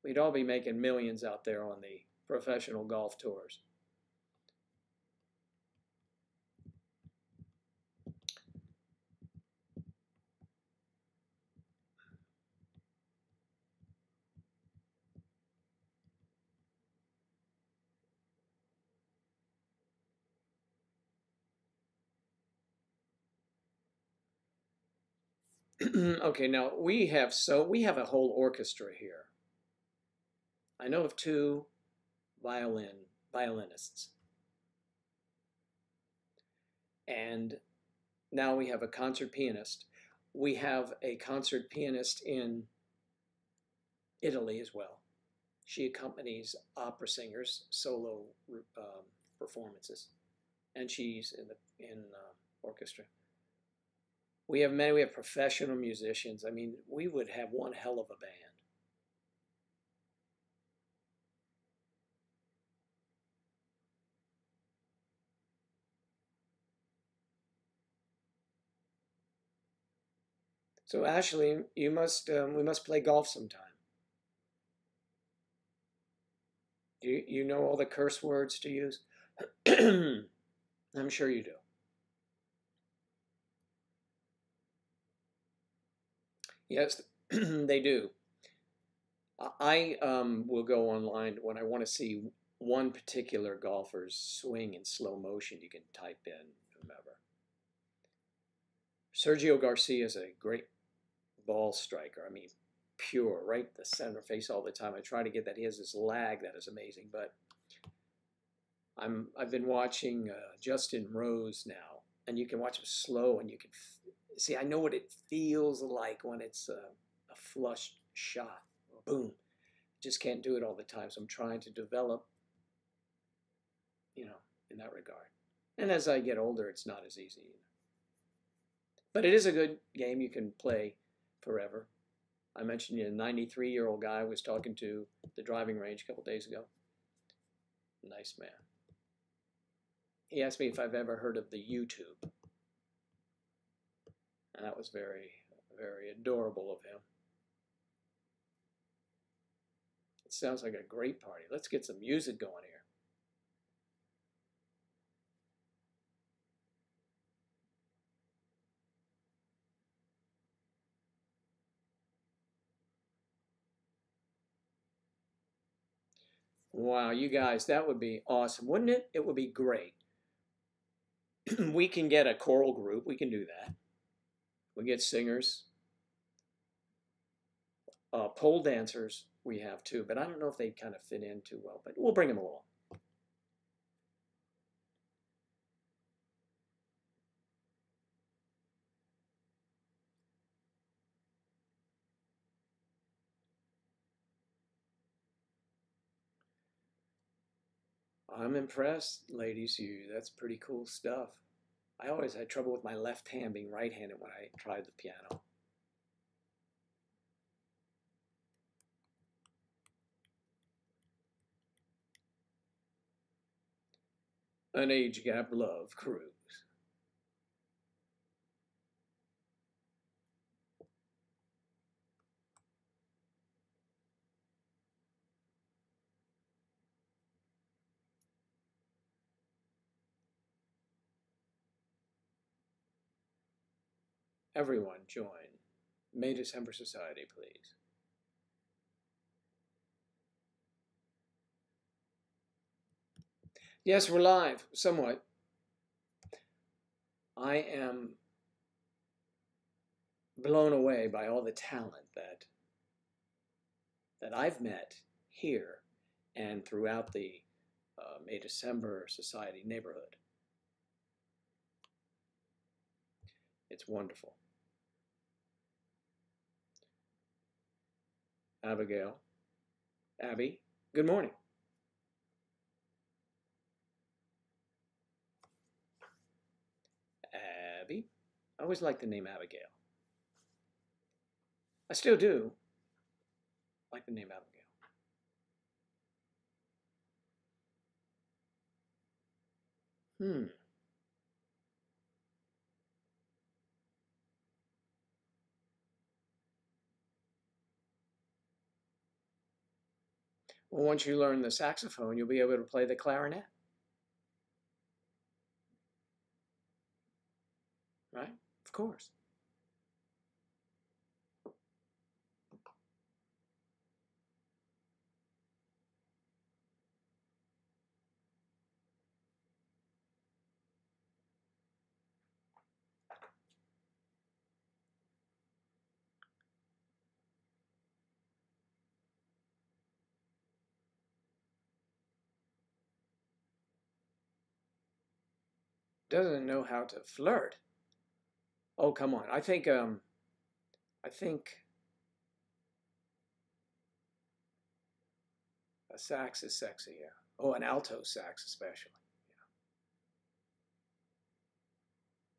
we'd all be making millions out there on the professional golf tours. Okay, now we have a whole orchestra here. I know of two violinists. And now we have a concert pianist. We have a concert pianist in Italy as well. She accompanies opera singers, solo performances, and she's in orchestra. We have many. We have professional musicians. I mean, we would have one hell of a band. So Ashley, we must play golf sometime. You know all the curse words to use? I'm sure you do. Yes, they do. I will go online when I want to see one particular golfer's swing in slow motion. You can type in whomever. Sergio Garcia is a great ball striker. I mean, pure, right the center face all the time. I try to get that. He has this lag that is amazing. But I've been watching Justin Rose now, and you can watch him slow, and you can see. I know what it feels like when it's a flush shot. Boom. Just can't do it all the time. So I'm trying to develop, in that regard. And as I get older, it's not as easy. But it is a good game you can play forever. I mentioned a 93-year-old guy I was talking to the driving range a couple days ago. Nice man. He asked me if I've ever heard of the YouTube. And that was very, very adorable of him. It sounds like a great party. Let's get some music going here. Wow, you guys, that would be awesome, wouldn't it? It would be great. We can get a choral group. We can do that. We get singers. Pole dancers we have too, but I don't know if they kind of fit in too well, but we'll bring them along. I'm impressed, ladies. That's pretty cool stuff. I always had trouble with my left hand being right-handed when I tried the piano. An age gap love cruise. Everyone join May December Society, please. Yes, we're live, somewhat. I am blown away by all the talent that I've met here and throughout the May December Society neighborhood. It's wonderful. Abigail. Abby, good morning. Abby. I always liked the name Abigail. I still do like the name Abigail. Well, once you learn the saxophone, you'll be able to play the clarinet. Right? Of course. Doesn't know how to flirt. Oh, come on. I think a sax is sexy, yeah. Oh, an alto sax especially. Yeah.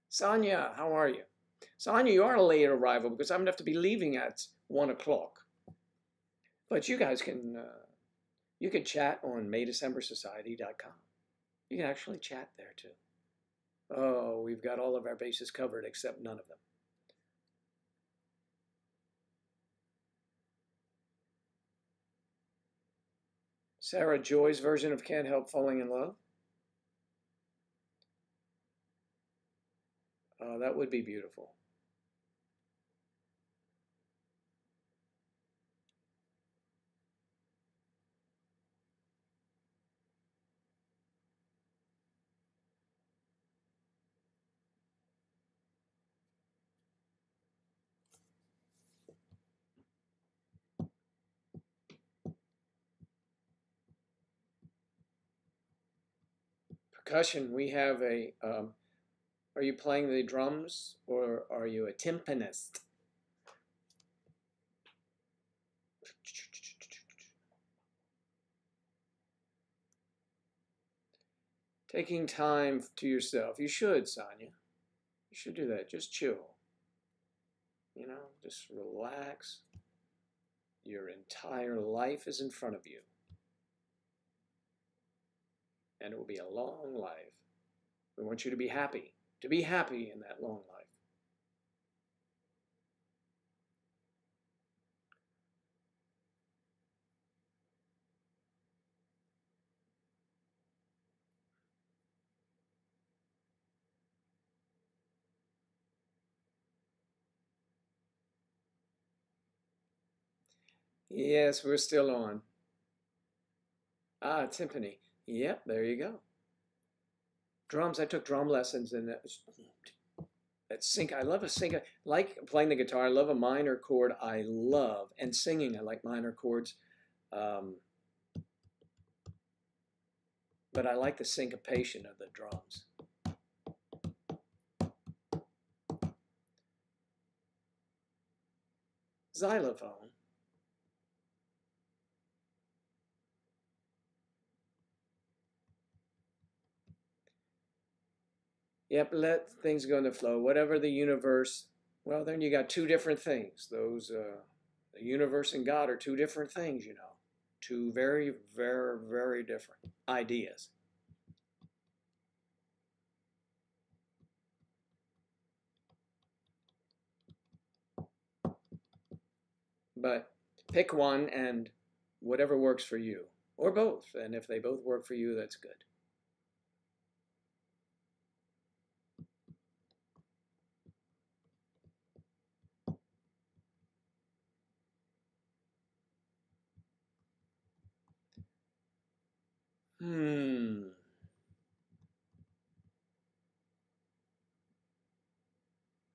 Sonia, how are you? Sonia, you are a late arrival because I'm going to have to be leaving at 1 o'clock. But you guys can, you can chat on maydecembersociety.com. You can actually chat there too. Oh, we've got all of our bases covered except none of them. Sarah Joy's version of Can't Help Falling in Love. Oh, that would be beautiful. Percussion, we have a, are you playing the drums or are you a timpanist? Taking time to yourself. You should, Sonia. You should do that. Just chill. You know, just relax. Your entire life is in front of you. And it will be a long life. We want you to be happy in that long life. Yes, we're still on. Ah, timpani. Yep, there you go. Drums, I took drum lessons and that sync. I love a sync. I like playing the guitar. I love a minor chord. I love, and singing. I like minor chords. But I like the syncopation of the drums. Xylophone. Yep, let things go in the flow. Whatever the universe, well, then you got two different things. Those, the universe and God are two different things, you know. Two very, very, very different ideas. But pick one and whatever works for you, or both. And if they both work for you, that's good.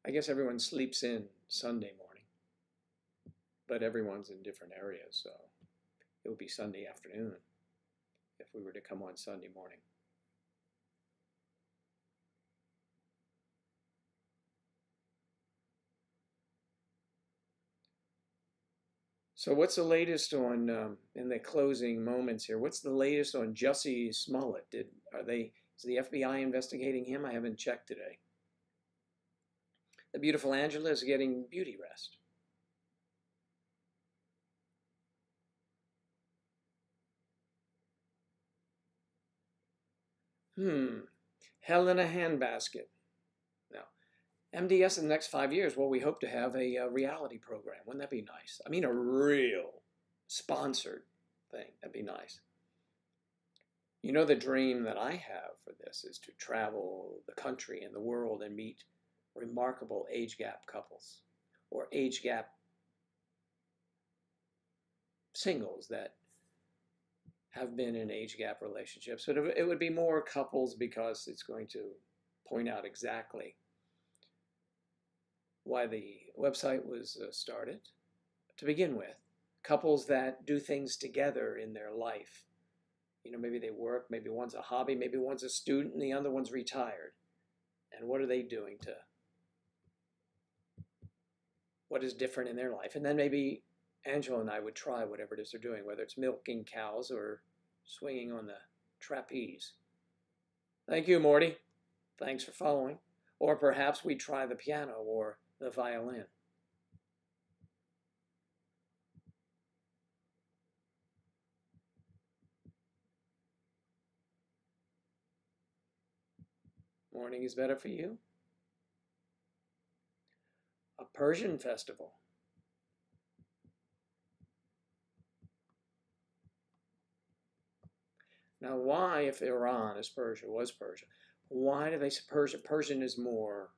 I guess everyone sleeps in Sunday morning, but everyone's in different areas, so it would be Sunday afternoon if we were to come on Sunday morning. So what's the latest on in the closing moments here? What's the latest on Jussie Smollett? Is the FBI investigating him? I haven't checked today. The beautiful Angela is getting beauty rest. Hell in a handbasket. Now, MDS in the next 5 years, well, we hope to have a reality program. Wouldn't that be nice? I mean, a real sponsored thing. That'd be nice. You know, the dream that I have for this is to travel the country and the world and meet remarkable age gap couples or age gap singles that have been in age gap relationships. But it would be more couples because it's going to point out exactly why the website was started to begin with. Couples that do things together in their life. You know, maybe they work, maybe one's a hobby, maybe one's a student and the other one's retired. And what are they doing to, what is different in their life? And then maybe Angela and I would try whatever it is they're doing, whether it's milking cows or swinging on the trapeze. Thank you, Morty. Thanks for following. Or perhaps we try the piano or the violin. Morning is better for you. A Persian festival. Now, why, if Iran is Persia, was Persia, why do they say Persia? Persian is more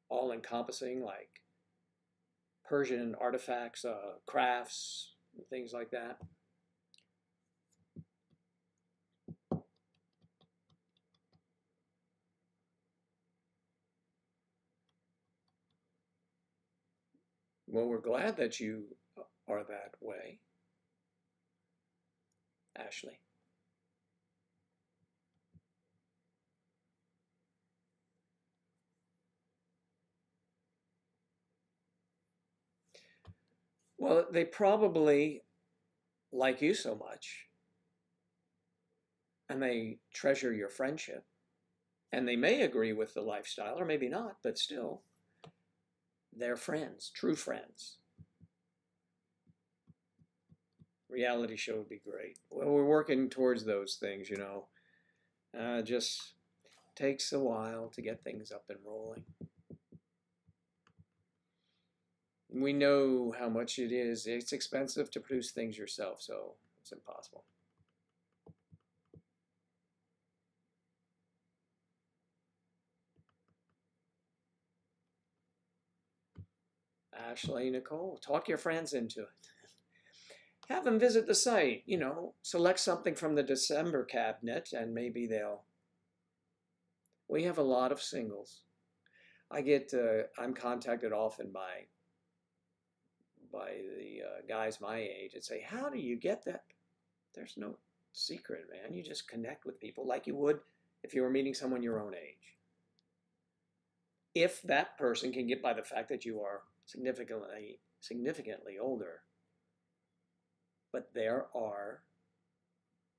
all-encompassing, like Persian artifacts, crafts, and things like that. Well, we're glad that you are that way, Ashley. Well, they probably like you so much, and they treasure your friendship, and they may agree with the lifestyle, or maybe not, but still, they're friends, true friends. Reality show would be great. Well, we're working towards those things, you know. Just takes a while to get things up and rolling. We know how much it is. It's expensive to produce things yourself, so it's impossible. Ashley, Nicole, talk your friends into it. Have them visit the site, you know, select something from the December cabinet and maybe they'll. We have a lot of singles. I'm contacted often by the guys my age and say, how do you get that? There's no secret, man. You just connect with people like you would if you were meeting someone your own age. If that person can get by the fact that you are significantly older. But there are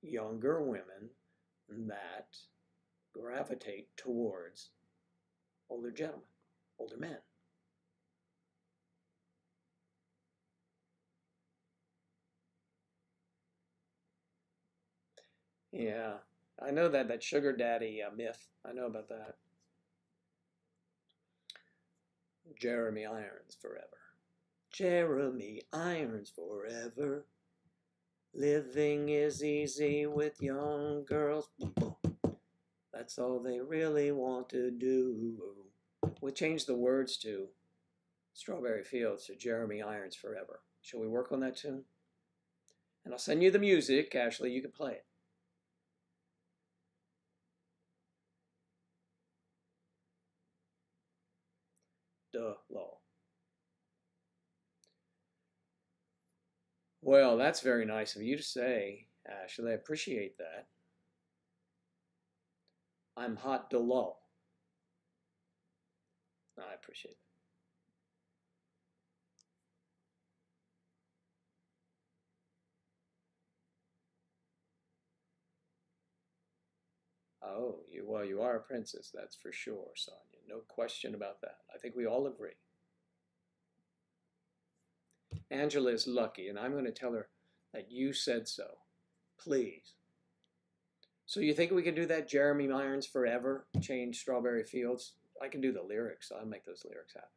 younger women that gravitate towards older gentlemen, older men. Yeah, I know that sugar daddy myth. I know about that. Jeremy Irons forever. Jeremy Irons forever. Living is easy with young girls. That's all they really want to do. We changed the words to Strawberry Fields to Jeremy Irons Forever. Shall we work on that tune? And I'll send you the music. Ashley, you can play it. Duh, law. Well, that's very nice of you to say, Ashley. I appreciate that. I'm hot to lull. I appreciate it. Oh, well, you are a princess, that's for sure, Sonia. No question about that. I think we all agree. Angela is lucky, and I'm going to tell her that you said so. Please. So you think we can do that? Jeremy Irons Forever, Change Strawberry Fields? I can do the lyrics. I'll make those lyrics happen.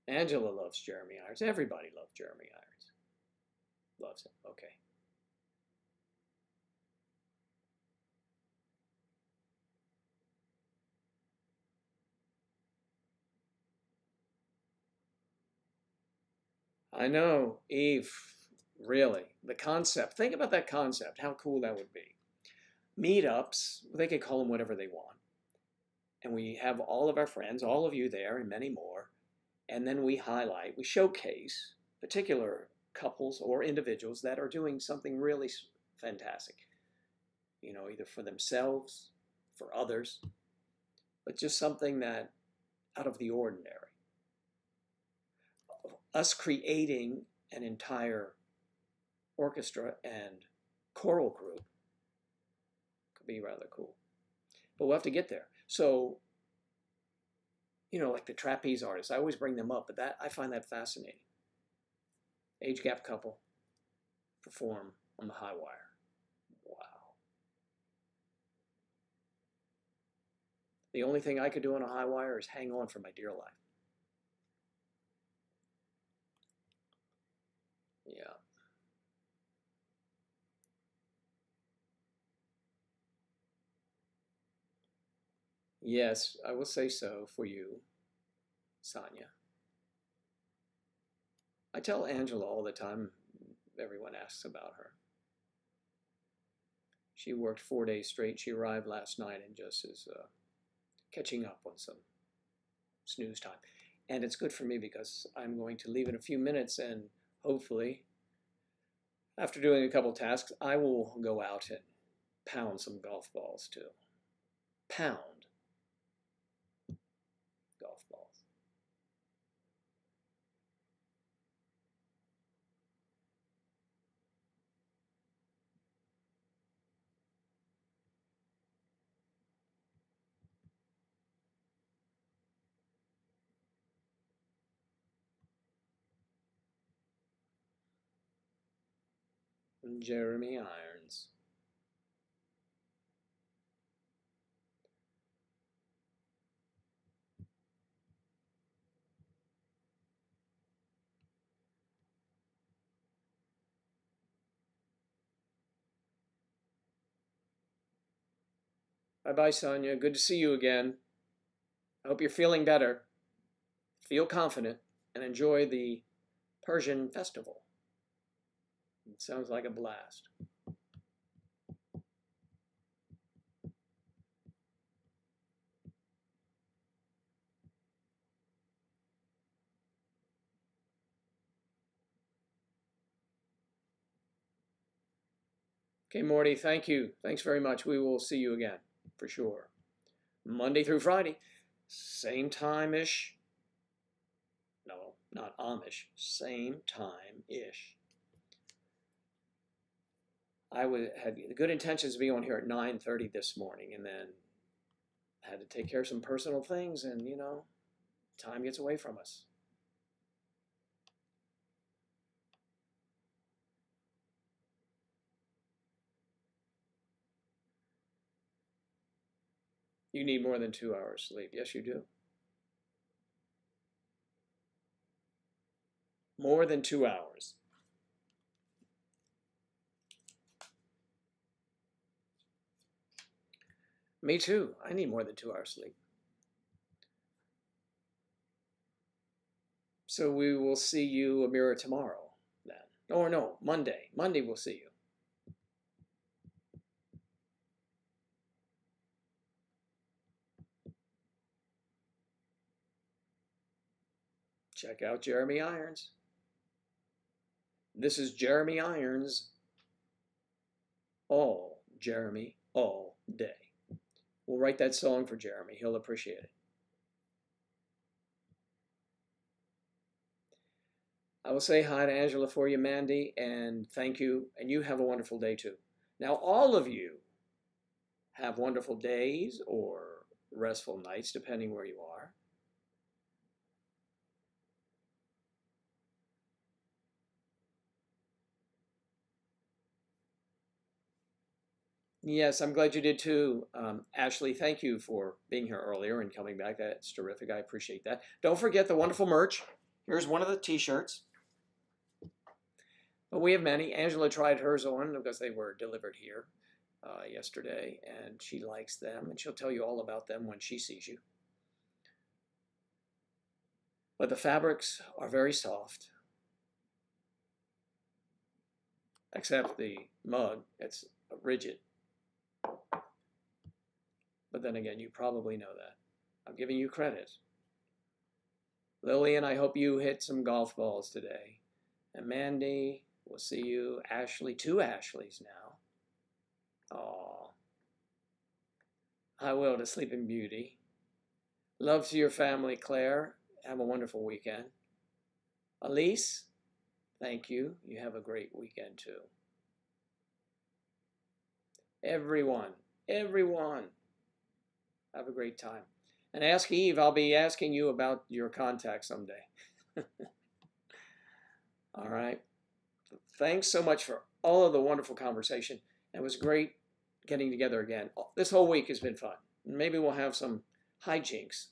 Angela loves Jeremy Irons. Everybody loves Jeremy Irons. Loves him. Okay. I know, Eve, really. The concept. Think about that concept, how cool that would be. Meetups, they can call them whatever they want. And we have all of our friends, all of you there, and many more. And then we highlight, we showcase particular couples or individuals that are doing something really fantastic. You know, either for themselves, for others, but just something that out of the ordinary. Us creating an entire orchestra and choral group could be rather cool. But we'll have to get there. So, you know, like the trapeze artists, I always bring them up, but I find that fascinating. Age gap couple perform on the high wire. Wow. The only thing I could do on a high wire is hang on for my dear life. Yeah. Yes, I will say so for you, Sonia. I tell Angela all the time, everyone asks about her. She worked 4 days straight. She arrived last night and just is catching up on some snooze time. And it's good for me because I'm going to leave in a few minutes, and hopefully, after doing a couple tasks, I will go out and pound some golf balls too. Pound golf balls. Jeremy Irons. Bye-bye, Sonia. Good to see you again. I hope you're feeling better. Feel confident and enjoy the Persian festival. It sounds like a blast. Okay, Morty, thank you. Thanks very much. We will see you again, for sure. Monday through Friday, same time-ish. No, not Amish, same time-ish. I had the good intentions to be on here at 9:30 this morning, and then had to take care of some personal things, and, you know, time gets away from us. You need more than 2 hours sleep. Yes, you do. More than 2 hours. Me too. I need more than 2 hours sleep. So we will see you, Amira, tomorrow then. Or no, Monday. Monday we'll see you. Check out Jeremy Irons. This is Jeremy Irons. All Jeremy, all day. We'll write that song for Jeremy. He'll appreciate it. I will say hi to Angela for you, Mandy, and thank you. And you have a wonderful day too. Now, all of you have wonderful days or restful nights, depending where you are. Yes, I'm glad you did too. Ashley, thank you for being here earlier and coming back. That's terrific. I appreciate that. Don't forget the wonderful merch. Here's one of the t-shirts. But we have many. Angela tried hers on because they were delivered here yesterday, and she likes them, and she'll tell you all about them when she sees you. But the fabrics are very soft, except the mug. It's rigid. But then again, you probably know that. I'm giving you credit. Lillian, I hope you hit some golf balls today. And Mandy, we'll see you. Ashley, 2 Ashleys now. Aw. I will to Sleeping Beauty. Love to your family, Claire. Have a wonderful weekend. Elise, thank you. You have a great weekend too. Everyone, have a great time. And ask Eve, I'll be asking you about your contact someday. All right. Thanks so much for all of the wonderful conversation. It was great getting together again. This whole week has been fun. Maybe we'll have some hijinks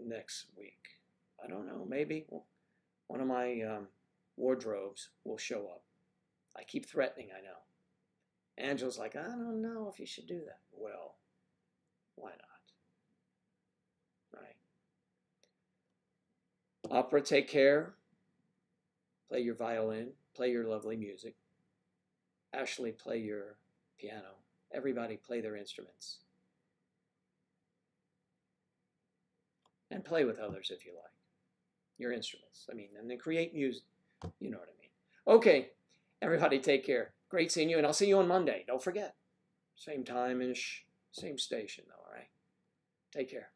next week. I don't know. Maybe one of my wardrobes will show up. I keep threatening, I know. Angela's like, I don't know if you should do that. Well, why not? Right? Opera, take care. Play your violin. Play your lovely music. Ashley, play your piano. Everybody play their instruments. And play with others if you like. Your instruments. I mean, and then create music. You know what I mean. Okay, everybody take care. Great seeing you, and I'll see you on Monday. Don't forget. Same time-ish, same station, though, all right? Take care.